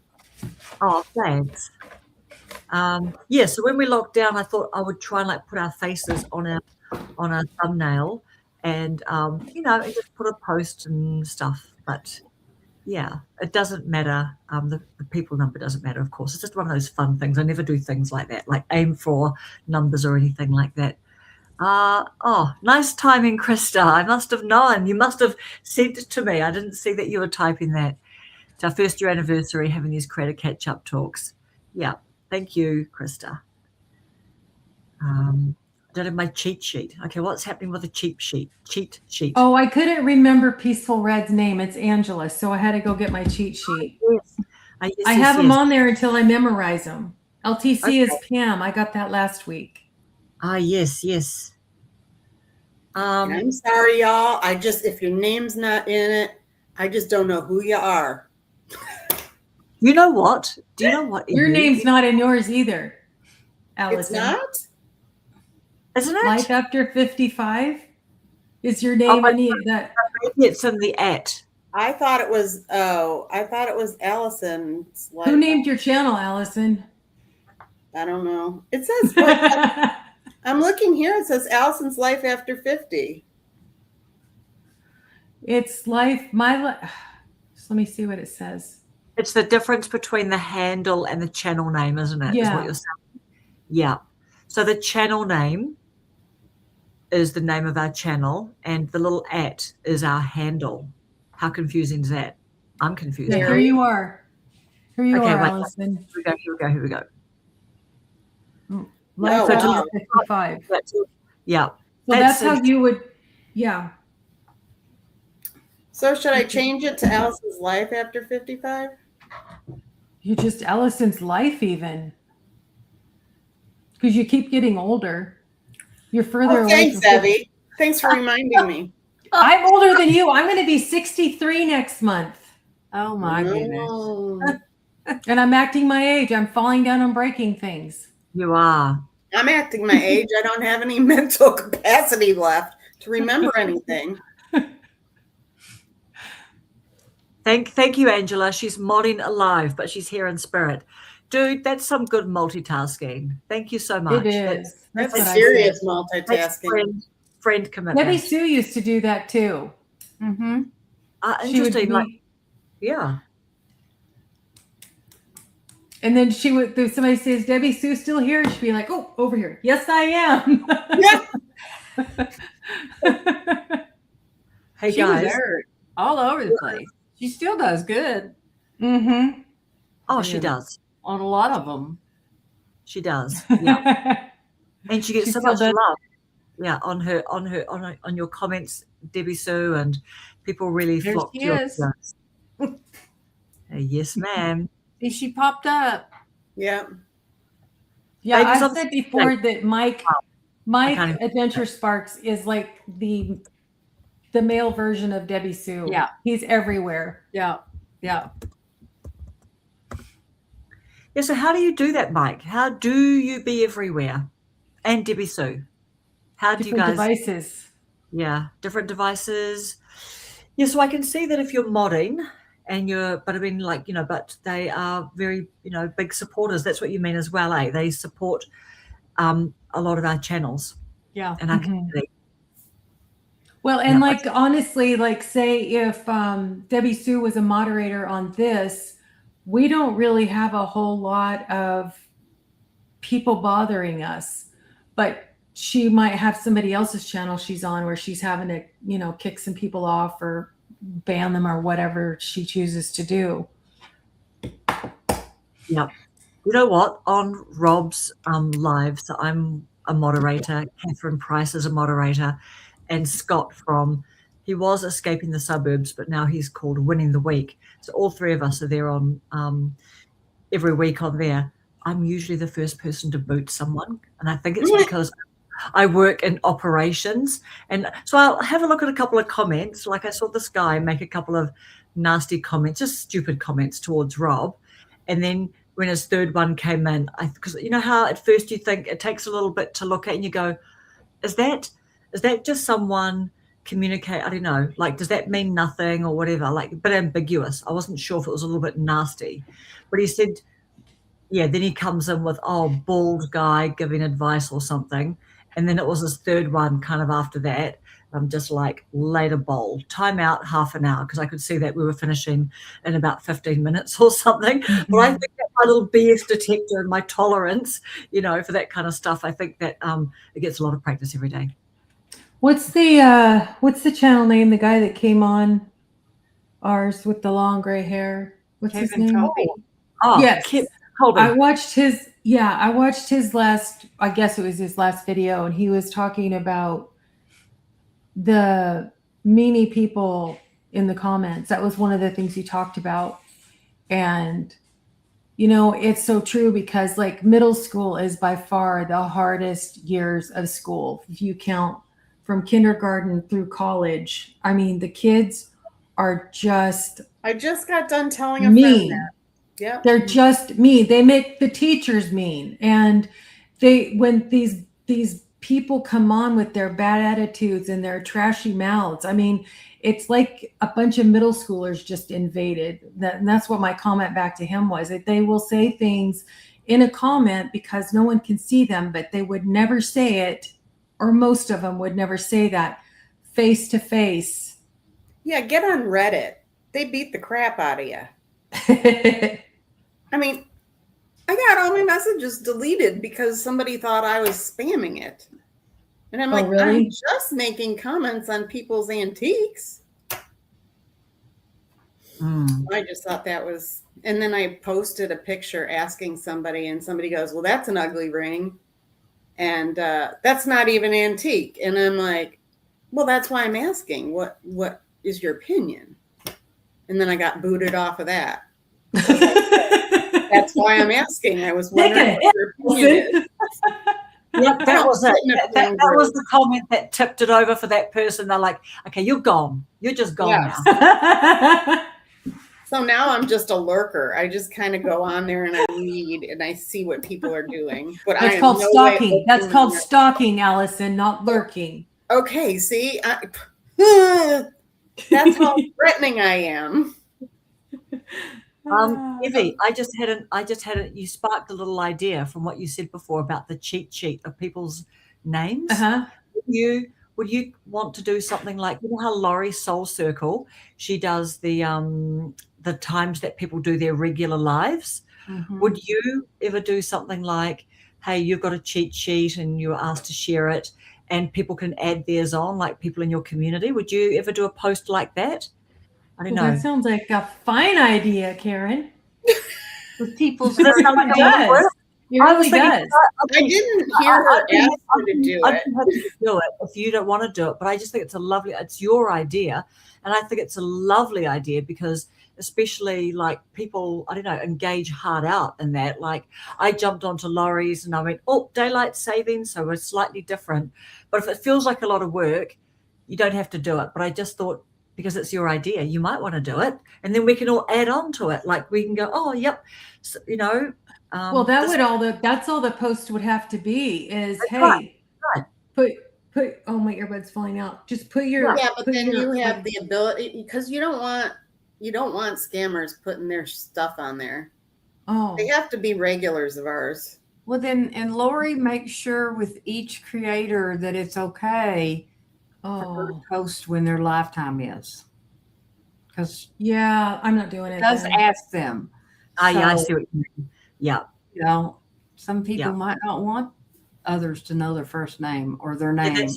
Oh, thanks. Yeah, so when we locked down, I thought I would try and like put our faces on a thumbnail, and you know, and just put a post and stuff. But yeah, it doesn't matter. The people number doesn't matter, of course. It's just one of those fun things. I never do things like that, like aim for numbers or anything like that. Oh, nice timing, Krista. I must have known. You must have sent it to me. I didn't see that you were typing that. It's our first year anniversary having these creator catch-up talks. Yeah, thank you, Krista. I don't have my cheat sheet. Okay, what's happening with the cheat sheet?
Oh, I couldn't remember Peaceful Red's name. It's Angela, so I had to go get my cheat sheet.
Yes. Yes,
I
yes,
have them
yes.
on there until I memorize them. LTC is
Okay.
Pam. I got that last week.
Yes, yes.
I'm sorry, y'all. If your name's not in it, I just don't know who you are.
You know what? Do you know what?
Your name's not in yours either, Allison.
It's not?
Isn't it?
Life After 55? Is your name
but-
any of that?
Maybe it's in the at.
I thought it was Allison's.
Who named your channel, Allison?
I don't know. It says, I'm looking here. It says Allison's Life After 50.
It's Life, my life. So let me see what it says.
It's the difference between the handle and the channel name, isn't it? Is
Yeah.
what you're saying. Yeah. So the channel name is the name of our channel, and the little at is our handle. How confusing is that? I'm confused.
Yeah,
now.
here you are. Here you
Okay,
are,
wait.
Allison.
Here we go.
Life
Oh,
After
wow.
55.
Yeah.
So that's how
That's-
you would, yeah.
So should I change it to Allison's Life After 55?
You just Allison's life even. Because you keep getting older. You're further away
Thanks,
from 50.
Abby. Thanks for reminding me.
I'm older than you. I'm going to be 63 next month.
Oh my goodness.
Oh.
And I'm acting my age. I'm falling down and breaking things.
You are.
I'm acting my age. I don't have any mental capacity left to remember anything.
Thank you, Angela. She's modding alive, but she's here in spirit. Dude, that's some good multitasking. Thank you so much.
It is.
That's
what I
serious
said.
That's
multitasking.
friend commitment.
Debbie Sue used to do that too.
Mm-hmm.
She would
Interesting.
be,
Yeah.
and then she would. If somebody says Debbie Sue still here, she'd be like, "Oh, over here. Yes, I am."
Hey
She was
guys.
there all over the place. She still does good
Mm-hmm.
Oh, she
Yeah.
does.
on a lot of them.
She does. Yeah. And she gets
She
so
still
much
does.
love. Yeah, on your comments, Debbie Sue, and people really
There
flock
she
to your
is.
videos. Yes, ma'am.
See, she popped up.
Yeah.
Yeah,
Ladies,
I've
I'm
said before that Mike
can't even-
Adventure Sparks is like the male version of Debbie Sue.
Yeah.
He's everywhere.
Yeah. Yeah.
Yeah, so how do you do that, Mike? How do you be everywhere? And Debbie Sue. How do you
Different
guys
devices.
Yeah, different devices. Yeah, so I can see that if you're modding and but I mean, like, but they are very, big supporters. That's what you mean as well, eh? They support a lot of our channels
Yeah.
and our
Mhm.
community.
Well, and
Yeah.
like honestly, like say if Debbie Sue was a moderator on this, we don't really have a whole lot of people bothering us, but she might have somebody else's channel she's on where she's having to, kick some people off or ban them or whatever she chooses to do.
Yeah. You know what? On Rob's lives, I'm a moderator. Catherine Price is a moderator, and Scott he was Escaping the Suburbs, but now he's called Winning the Week. So all three of us are there on every week on there. I'm usually the first person to boot someone, and I think it's because I work in operations. And so I'll have a look at a couple of comments. Like I saw this guy make a couple of nasty comments, just stupid comments towards Rob. And then when his third one came in, because you know how at first you think it takes a little bit to look at and you go, is that just someone communicate? I don't know. Like, does that mean nothing or whatever? Like a bit ambiguous. I wasn't sure if it was a little bit nasty. But he said, yeah, then he comes in with, bald guy giving advice or something. And then it was his third one kind of after that. I'm just like, later bowl, time out half an hour, because I could see that we were finishing in about 15 minutes or something.
Mm-hmm.
But I think that my little BS detector and my tolerance, for that kind of stuff, I think that it gets a lot of practice every day.
What's the channel name? The guy that came on ours with the long gray hair. What's his
Kevin
name?
Colby.
Oh,
Yes.
Colby.
I watched his last, I guess it was his last video, and he was talking about the meanie people in the comments. That was one of the things he talked about. And, it's so true because like middle school is by far the hardest years of school. If you count from kindergarten through college, I mean, the kids are just
I just got done telling a friend
mean.
that. Yep.
They're just mean. They make the teachers mean. And when these people come on with their bad attitudes and their trashy mouths, I mean, it's like a bunch of middle schoolers just invaded. And that's what my comment back to him was, that they will say things in a comment because no one can see them, but they would never say it, or most of them would never say that face to face.
Yeah, get on Reddit. They beat the crap out of you. I mean, I got all my messages deleted because somebody thought I was spamming it. And I'm
Oh,
like,
really?
I'm just making comments on people's antiques. I just thought that was, and then I posted a picture asking somebody, and somebody goes, well, that's an ugly ring. And that's not even antique. And I'm like, well, that's why I'm asking. What is your opinion? And then I got booted off of that. That's why I'm asking. I was wondering what your opinion is.
Yep, that was it. That was the comment that tipped it over for that person. They're like, okay, you're gone. You're just gone
Yes.
now.
So now I'm just a lurker. I just kind of go on there and I read and I see what people are doing. But
That's
I am
called
no way
stalking. That's
opening
called
it.
stalking, Allison, not lurking.
Okay, see, that's how threatening I am.
Evie, I just had you sparked a little idea from what you said before about the cheat sheet of people's names.
Uh-huh.
Would you want to do something like, you know how Laurie Soul Circle, she does the times that people do their regular lives?
Mhm.
Would you ever do something like, hey, you've got a cheat sheet and you're asked to share it and people can add theirs on, like people in your community? Would you ever do a post like that? I don't
Well,
know.
that sounds like a fine idea, Karen.
With people's
Does that sound like
It
a lot of work?
does. It
I was
really
thinking,
does.
I didn't hear her ask you to do
I'd
it.
be happy to do it if you don't want to do it, but I just think it's your idea, and I think it's a lovely idea because especially like people, I don't know, engage hard out in that. Like I jumped onto Laurie's and I went, oh, daylight saving, so we're slightly different. But if it feels like a lot of work, you don't have to do it. But I just thought because it's your idea, you might want to do it, and then we can all add on to it. Like we can go, oh, yep, so, you know.
Well, that's all the post would have to be is,
That's
hey,
right.
put oh, my earbud's falling out. Just put your
Yeah, but
put
then
your,
you have the ability because you don't want scammers putting their stuff on there.
oh
They have to be regulars of ours.
Well, then, and Lori makes sure with each creator that it's okay for her to
oh
post when their lifetime is. Because
yeah, I'm not doing
it
it.
does
then.
ask them.
Yeah, I
So,
see what you mean. Yeah.
you know, some people
Yeah.
might not want others to know their first name or their
Yeah,
name.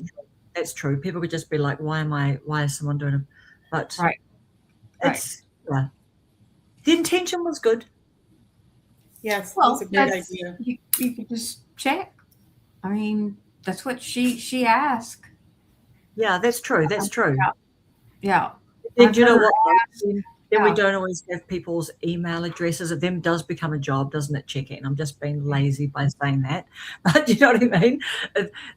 that's true. People could just be like, why is someone doing it? But
Right.
it's yeah. The intention was good.
Yes,
Well,
that's a great
that's,
idea.
you could just check. I mean, that's what she asked.
Yeah, that's true. That's true.
Yeah.
Then
I've
do you know
heard
what? Then we
Yeah.
don't always have people's email addresses. It then does become a job, doesn't it, checking? I'm just being lazy by saying that. But you know what I mean?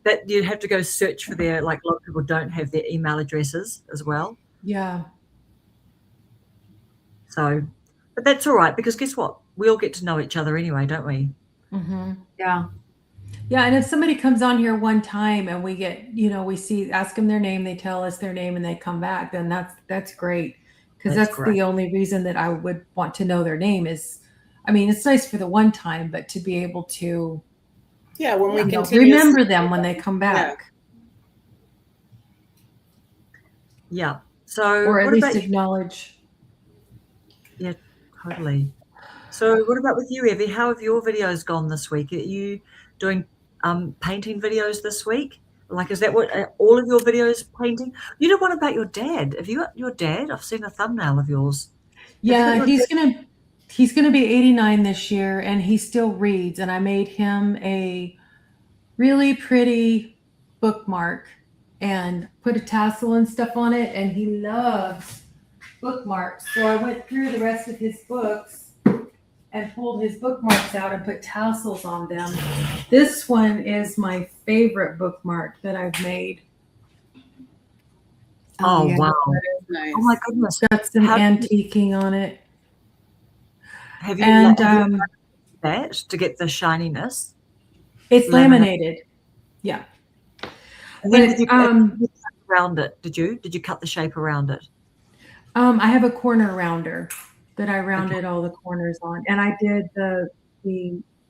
That you'd have to go search for their, like a lot of people don't have their email addresses as well.
Yeah.
So, but that's all right because guess what? We all get to know each other anyway, don't we?
Mm-hmm.
Yeah.
Yeah, and if somebody comes on here one time and we get, ask them their name, they tell us their name and they come back, then that's great. Because
That's
that's
great.
the only reason that I would want to know their name is, I mean, it's nice for the one time, but to be able to
Yeah, when we
you know,
continue
remember them when they come back,
Yeah. So
or at
what
least
about
acknowledge.
totally. So what about with you, Evie? How have your videos gone this week? Are you doing painting videos this week? Like, is that what all of your videos painting? You did one about your dad. Have you got your dad? I've seen a thumbnail of yours.
Yeah,
Have you got
he's gonna be 89 this year, and he still reads. And I made him a really pretty bookmark and put a tassel and stuff on it, and he loves bookmarks. So I went through the rest of his books and pulled his bookmarks out and put tassels on them. This one is my favorite bookmark that I've made.
Oh,
yeah.
wow.
nice.
Oh my goodness.
Got some
How-
antiquing on it.
Have you,
And
have you done that to get the shininess?
it's laminated. Yeah.
And then
But,
did you cut around it? Did you cut the shape around it?
I have a corner rounder that I rounded all the corners on, and I did the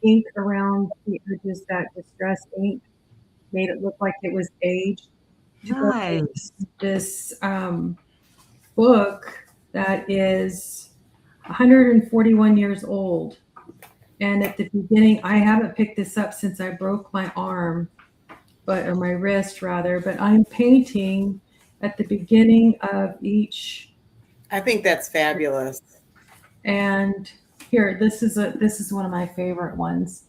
ink around the edges, that distress ink, made it look like it was aged.
Nice.
This book that is 141 years old, and at the beginning, I haven't picked this up since I broke my arm, or my wrist rather, but I'm painting at the beginning of each.
I think that's fabulous.
And here, this is one of my favorite ones.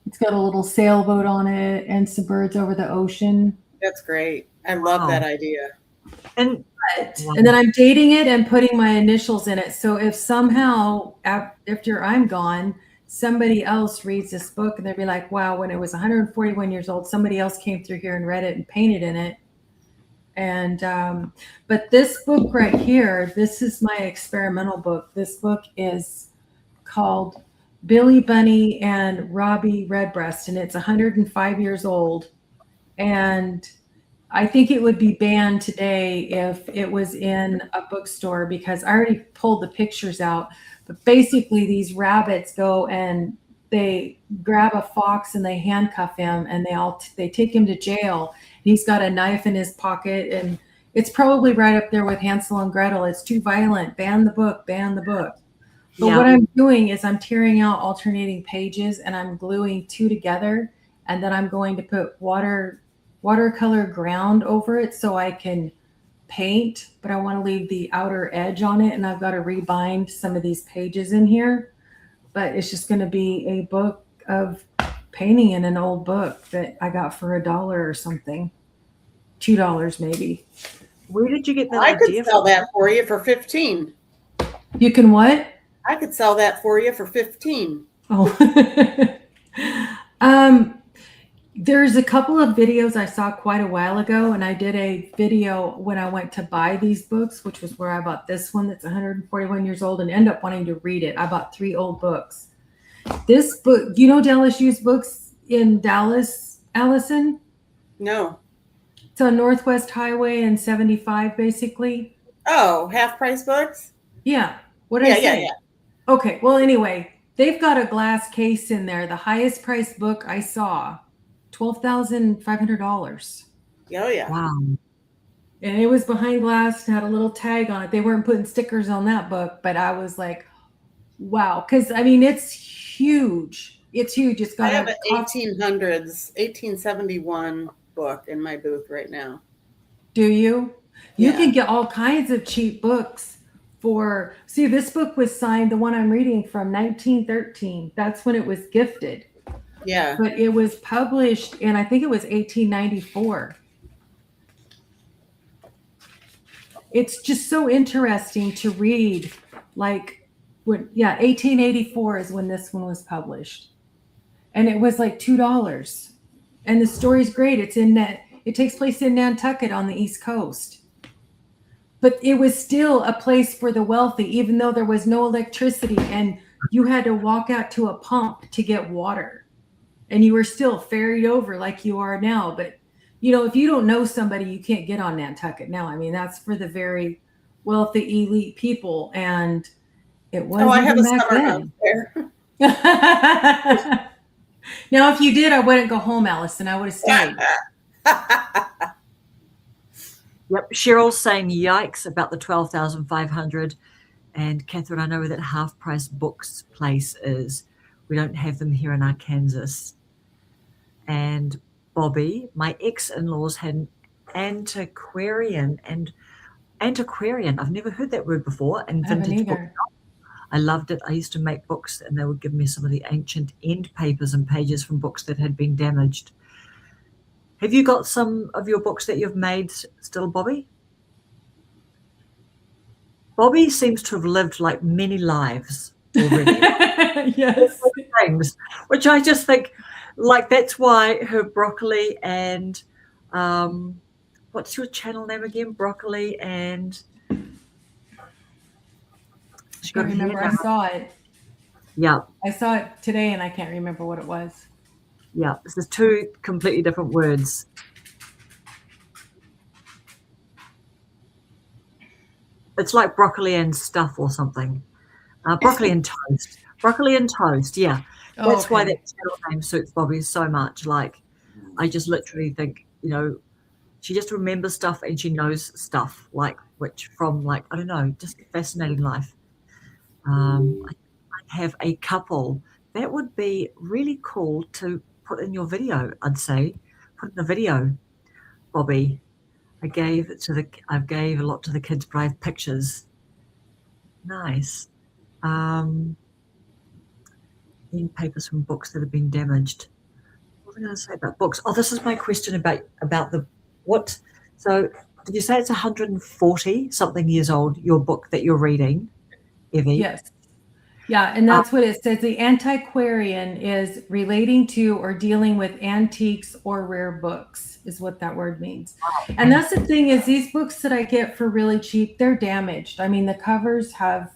It's got a little sailboat on it and some birds over the ocean.
That's great. I love
Wow.
that idea.
And wow.
And then I'm dating it and putting my initials in it. So if somehow after I'm gone, somebody else reads this book and they'll be like, wow, when it was 141 years old, somebody else came through here and read it and painted in it. And but this book right here, this is my experimental book. This book is called Billy Bunny and Robbie Redbreast, and it's 105 years old. And I think it would be banned today if it was in a bookstore because I already pulled the pictures out. But basically, these rabbits go and they grab a fox and they handcuff him, and they take him to jail. He's got a knife in his pocket, and it's probably right up there with Hansel and Gretel. It's too violent. Ban the book. Ban the book. But
Yeah.
what I'm doing is I'm tearing out alternating pages and I'm gluing two together, and then I'm going to put watercolor ground over it so I can paint, but I want to leave the outer edge on it, and I've got to rebind some of these pages in here. But it's just going to be a book of painting in an old book that I got for $1 or something, $2 maybe.
Where did you get that
I could
idea
sell
from?
that for you for 15.
You can what?
I could sell that for you for 15.
Oh, there's a couple of videos I saw quite a while ago, and I did a video when I went to buy these books, which was where I bought this one that's 141 years old and end up wanting to read it. I bought 3 old books. This book, you know Dallas Used Books in Dallas, Allison?
No.
It's on Northwest Highway and 75, basically.
Oh, half price books?
Yeah. What did I
Yeah,
say?
yeah.
Okay. Well, anyway, they've got a glass case in there. The highest priced book I saw, $12,500.
Oh, yeah.
Wow.
And it was behind glass and had a little tag on it. They weren't putting stickers on that book, but I was like, wow. Because, I mean, it's huge. It's huge. It's
I
got
have
a
an 1871 book in my booth right now.
Do you? You
Yeah.
can get all kinds of cheap books for, see, this book was signed, the one I'm reading from 1913. That's when it was gifted.
Yeah.
But it was published in, I think it was 1894. It's just so interesting to read. Like, 1884 is when this one was published. And it was like $2. And the story's great. It takes place in Nantucket on the East Coast. But it was still a place for the wealthy, even though there was no electricity and you had to walk out to a pump to get water. And you were still ferried over like you are now. But, if you don't know somebody, you can't get on Nantucket now. I mean, that's for the very wealthy, elite people. And it wasn't
I have a
back
summer house
then.
there.
Now, if you did, I wouldn't go home, Allison. I would have stayed.
Yep. Cheryl's saying yikes about the 12,500. And Catherine, I know where that Half Price Books place is. We don't have them here in Arkansas. And Bobby, my ex-in-laws had an antiquarian. I've never heard that word before. And
I haven't
vintage book.
either.
I loved it. I used to make books, and they would give me some of the ancient end papers and pages from books that had been damaged. Have you got some of your books that you've made still, Bobby? Bobby seems to have lived like many lives already.
Yes.
Things, which I just think, like, that's why her broccoli and what's your channel name again? Broccoli and
I can't remember. I saw it.
Yeah.
I saw it today, and I can't remember what it was.
Yeah, this is 2 completely different words. It's like broccoli and stuff or something. Broccoli and toast. Broccoli and toast, yeah. That's why that channel name suits Bobby so much. Like, I just literally think, she just remembers stuff and she knows stuff, like, which from, like, I don't know, just a fascinating life. I have a couple. That would be really cool to put in your video, I'd say. Put in the video, Bobby. I gave a lot to the kids, but I have pictures. Nice. End papers from books that have been damaged. What was I going to say about books? Oh, this is my question about the what. So, did you say it's 140 something years old? Your book that you're reading, Evie?
Yes. Yeah, and that's what it says. The antiquarian is relating to or dealing with antiques or rare books, is what that word means. And that's the thing, is these books that I get for really cheap, they're damaged. I mean, the covers have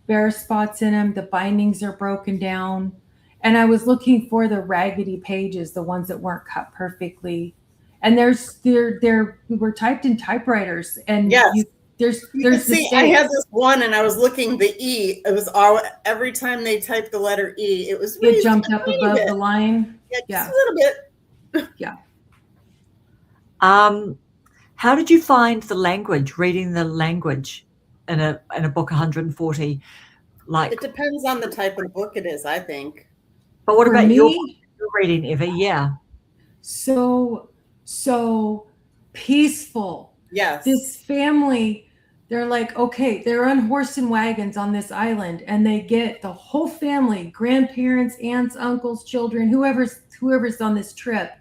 bare spots in them. The bindings are broken down. And I was looking for the raggedy pages, the ones that weren't cut perfectly. And they were typed in typewriters. And
Yes.
There's
You can
the
see, I had
states.
this one, and I was looking the E. It was all every time they typed the letter E, it was
It
raised
jumped
a
up
tiny
above
bit.
the line.
Yeah, just
Yeah.
a little bit.
How did you find the language, reading the language in a book 140? Like,
It depends on the type of book it is, I think.
but what
For
about your
me,
reading, Eva? Yeah.
so peaceful.
Yes.
This family, they're like, okay, they're on horse and wagons on this island, and they get the whole family, grandparents, aunts, uncles, children, whoever's on this trip,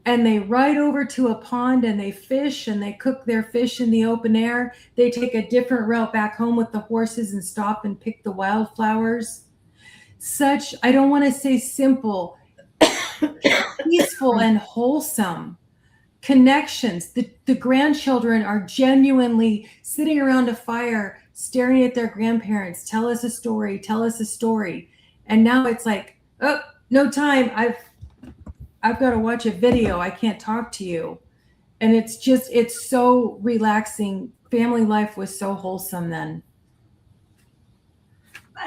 and they ride over to a pond and they fish and they cook their fish in the open air. They take a different route back home with the horses and stop and pick the wildflowers. Such, I don't want to say simple, peaceful and wholesome connections. The grandchildren are genuinely sitting around a fire, staring at their grandparents. Tell us a story. Tell us a story. And now it's like, oh, no time. I've got to watch a video. I can't talk to you. And it's so relaxing. Family life was so wholesome then.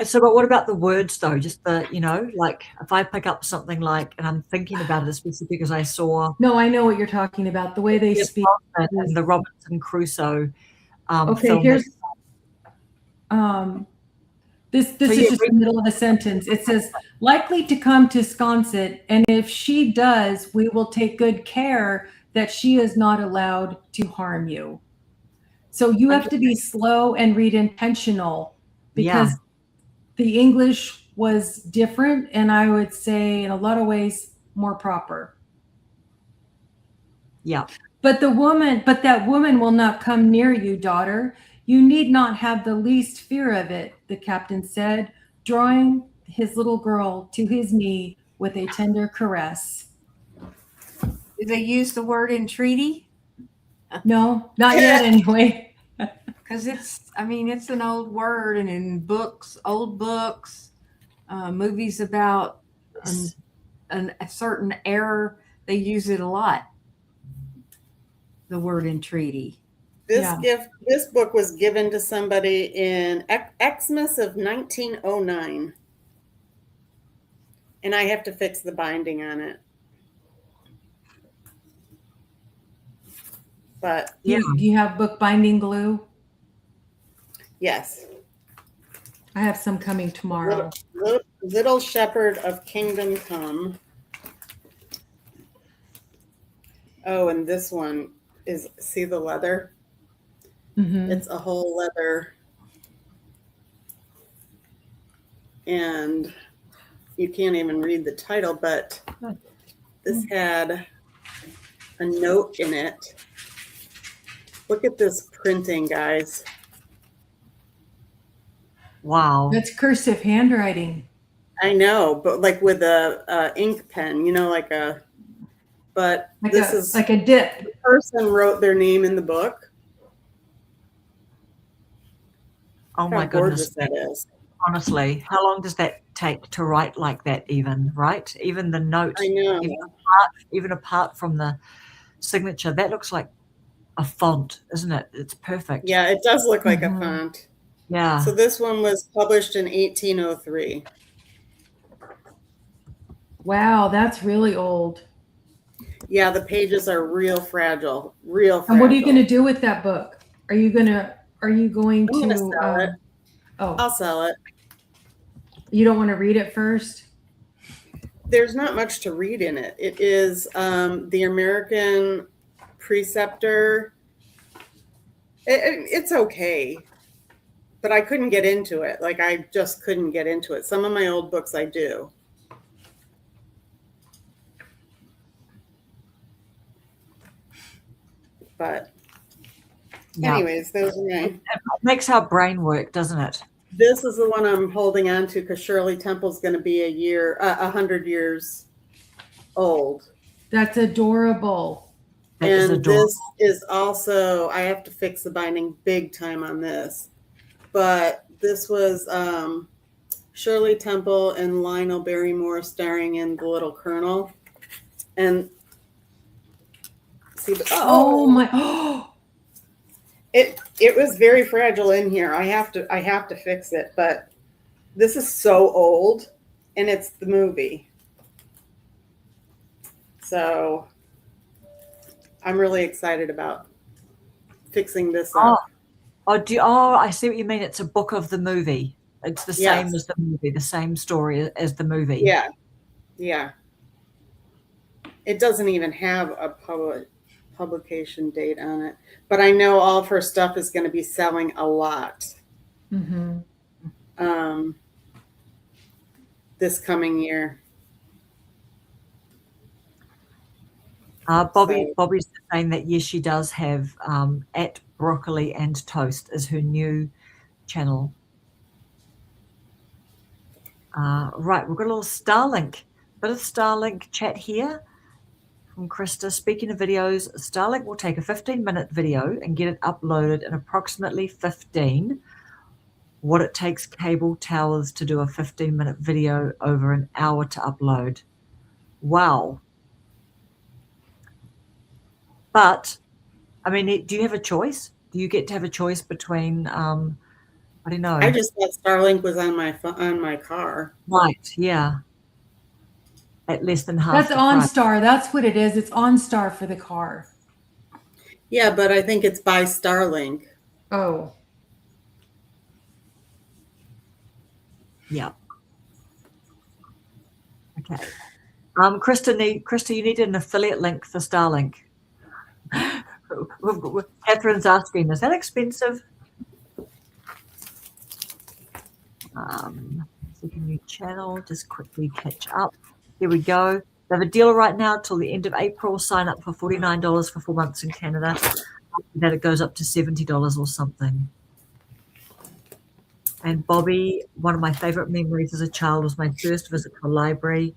So, but what about the words though? Just the, like if I pick up something like, and I'm thinking about it especially because I saw
No, I know what you're talking about. The way they speak.
and the Robinson Crusoe
Okay,
film.
here's this
So
is
you
just the middle of the sentence. It says, likely to come to Sconset, and if she does, we will take good care that she is not allowed to harm you. So you have to be slow and read intentional because the English was different, and I would say in a lot of ways more proper.
Yeah.
But that woman will not come near you, daughter. You need not have the least fear of it, the captain said, drawing his little girl to his knee with a tender caress.
Did they use the word entreaty?
No, not yet anyway.
Because it's an old word, and in old books, movies about a certain era, they use it a lot. The word entreaty.
This book was given to somebody in Xmas of 1909. And I have to fix the binding on it. But
Do you have bookbinding glue?
yes.
I have some coming tomorrow.
Little Shepherd of Kingdom Come. Oh, and this one is, see the leather?
Mm-hmm.
It's a whole leather. And you can't even read the title, but this had a note in it. Look at this printing, guys.
Wow.
That's cursive handwriting.
I know, but like with a ink pen, but this is
like a dip.
the person wrote their name in the book.
Oh my
How gorgeous
goodness.
that is.
Honestly, how long does that take to write like that right? Even the note,
I know.
even apart from the signature, that looks like a font, isn't it? It's perfect.
Yeah, it does look like
Mhm.
a font.
Yeah.
So this one was published in 1803.
Wow, that's really old.
Yeah, the pages are real fragile.
And what are you going to do with that book? Are you going to
I'm gonna sell it.
Oh,
I'll sell it.
you don't want to read it first?
There's not much to read in it. It is the American Preceptor. It's okay, but I couldn't get into it. Like, I just couldn't get into it. Some of my old books I do. But
Yeah.
anyways, those are my.
It makes our brain work, doesn't it?
This is the one I'm holding on to because Shirley Temple's going to be 100 years old.
That's adorable.
That is
And
adorable.
this is also, I have to fix the binding big time on this. But this was Shirley Temple and Lionel Barrymore starring in The Little Colonel. And see,
Oh my!
It was very fragile in here. I have to fix it, but this is so old, and it's the movie. So I'm really excited about fixing this up.
I see what you mean. It's a book of the movie. It's the same
Yes.
as the movie, the same story as the movie.
Yeah. Yeah. It doesn't even have a publication date on it, but I know all of her stuff is going to be selling a lot this coming year.
Bobby's saying that yes, she does have at Broccoli and Toast is her new channel. Right, we've got a little Starlink, bit of Starlink chat here from Krista. Speaking of videos, Starlink will take a 15-minute video and get it uploaded in approximately 15. What it takes cable towers to do a 15-minute video over an hour to upload. Wow. But, I mean, do you have a choice? Do you get to have a choice between, I don't know.
I just thought Starlink was on my car.
Right, yeah. At less than half.
That's OnStar. That's what it is. It's OnStar for the car.
Yeah, but I think it's by Starlink.
Oh.
Yeah. Okay. Krista, you need an affiliate link for Starlink. Catherine's asking, is that expensive? Second new channel, just quickly catch up. Here we go. They have a deal right now till the end of April. Sign up for $49 for 4 months in Canada. After that, it goes up to $70 or something. And Bobby, one of my favorite memories as a child was my first visit to a library.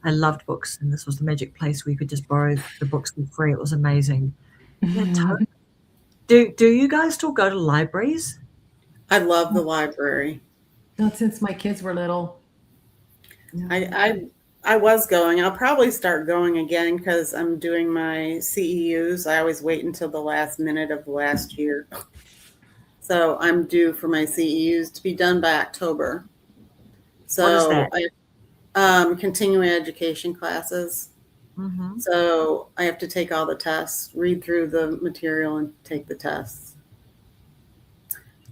I loved books, and this was the magic place where you could just borrow the books for free. It was amazing. Yeah, do you guys still go to libraries?
I love the library.
Not since my kids were little.
I was going. I'll probably start going again because I'm doing my CEUs. I always wait until the last minute of last year. So I'm due for my CEUs to be done by October. So
What is that?
Continuing education classes.
Mm-hmm.
So I have to take all the tests, read through the material, and take the tests.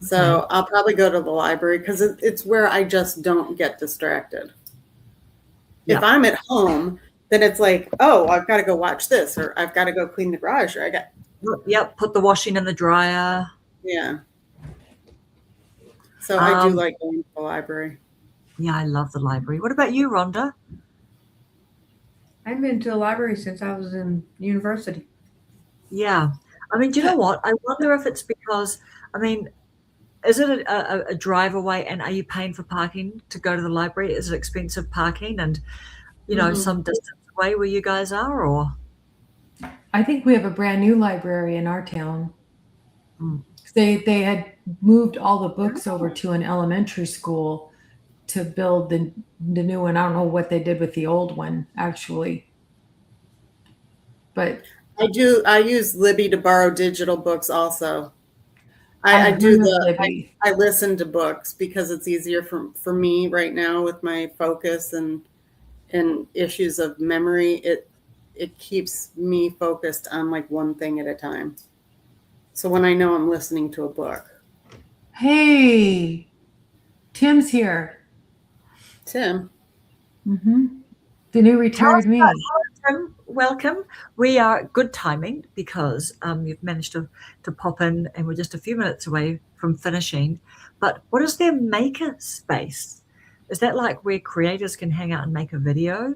So I'll probably go to the library because it's where I just don't get distracted.
Yeah.
If I'm at home, then it's like, oh, I've got to go watch this, or I've got to go clean the garage, or
Yep, put the washing in the dryer.
Yeah. So I do like going to the library.
Yeah, I love the library. What about you, Rhonda?
I've been to the library since I was in university.
Yeah. I mean, do you know what? I wonder if it's because, I mean, is it a drive away, and are you paying for parking to go to the library? Is it expensive parking and, some distance away where you guys are, or?
I think we have a brand new library in our town.
Mm.
They had moved all the books over to an elementary school to build the new one. I don't know what they did with the old one, actually. But
I use Libby to borrow digital books also. I listen to books because it's easier for me right now with my focus and issues of memory. It keeps me focused on like one thing at a time. So when I know I'm listening to a book.
Hey, Tim's here.
Tim.
Mm-hmm. The new retired me.
Tim, welcome. We are good timing because you've managed to pop in, and we're just a few minutes away from finishing. But what is their maker space? Is that like where creators can hang out and make a video?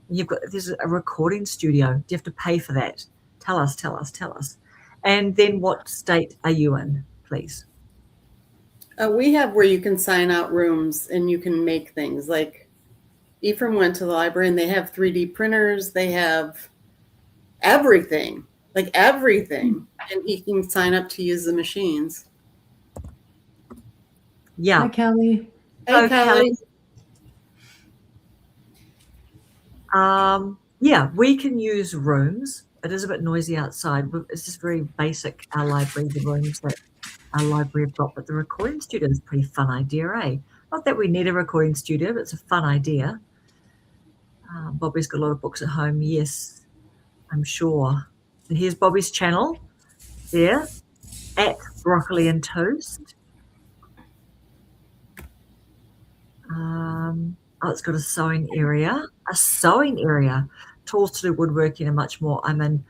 There's a recording studio. Do you have to pay for that? Tell us. And then what state are you in, please?
We have where you can sign out rooms and you can make things. Like Ephraim went to the library and they have 3D printers. They have everything, and he can sign up to use the machines.
Yeah.
Hi, Kelly.
Hey, Kelly.
Yeah, we can use rooms it is a bit noisy outside. It's just very basic, our library, the rooms that our library have got, but the recording studio is a pretty fun idea, eh? Not that we need a recording studio, but it's a fun idea. Bobby's got a lot of books at home, yes, I'm sure. So here's Bobby's channel there, at Broccoli and Toast. Oh, it's got a sewing area. Tools to do woodworking and much more. I'm in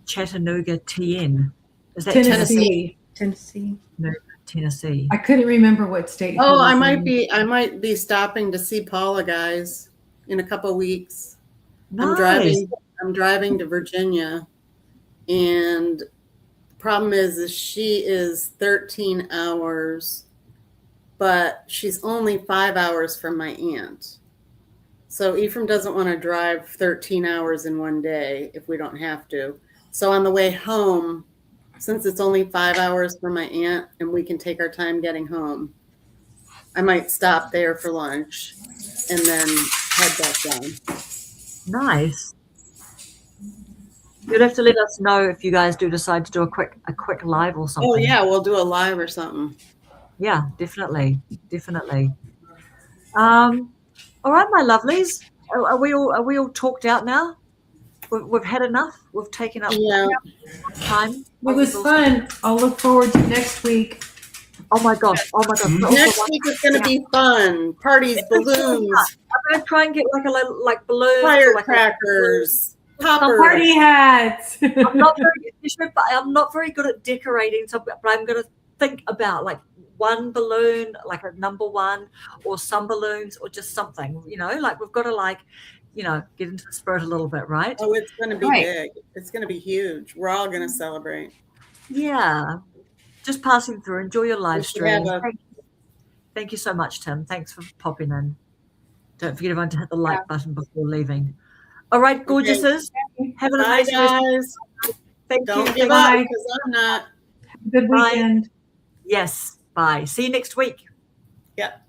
Chattanooga, TN. Is that
Tennessee.
Tennessee.
No, Tennessee.
I couldn't remember what state.
Oh,
he
I
was in.
might be stopping to see Paula, guys, in a couple of weeks.
Nice.
I'm driving to Virginia, and the problem is she is 13 hours, but she's only 5 hours from my aunt. So Ephraim doesn't want to drive 13 hours in one day if we don't have to. So on the way home, since it's only 5 hours from my aunt and we can take our time getting home, I might stop there for lunch and then head back down.
Nice. You'd have to let us know if you guys do decide to do a quick live or something.
Oh yeah, we'll do a live or something.
Yeah, definitely. All right, my lovelies. Are we all talked out now? We've had enough. We've taken up time.
It was fun. I'll look forward to next week.
Oh my gosh.
Next week is going to be fun. Parties, balloons,
I'm gonna try and get like balloons,
firecrackers, poppers.
Party hats.
I'm not very good at decorating, so but I'm gonna think about like one balloon, like a number one, or some balloons, or just something. Like we've got to get into the spirit a little bit, right?
Oh, it's going to be big. It's going to be huge. We're all going to celebrate.
Yeah. Just passing through. Enjoy your live stream.
have
Thank you so much, Tim. Thanks for popping in. Don't forget everyone to hit the like button before leaving. All right, gorgeouses. Have a
Bye,
nice rest.
guys.
Thank
Don't
you.
give up because I'm not.
Good
Bye.
weekend.
Yes. Bye. See you next week.
Yep.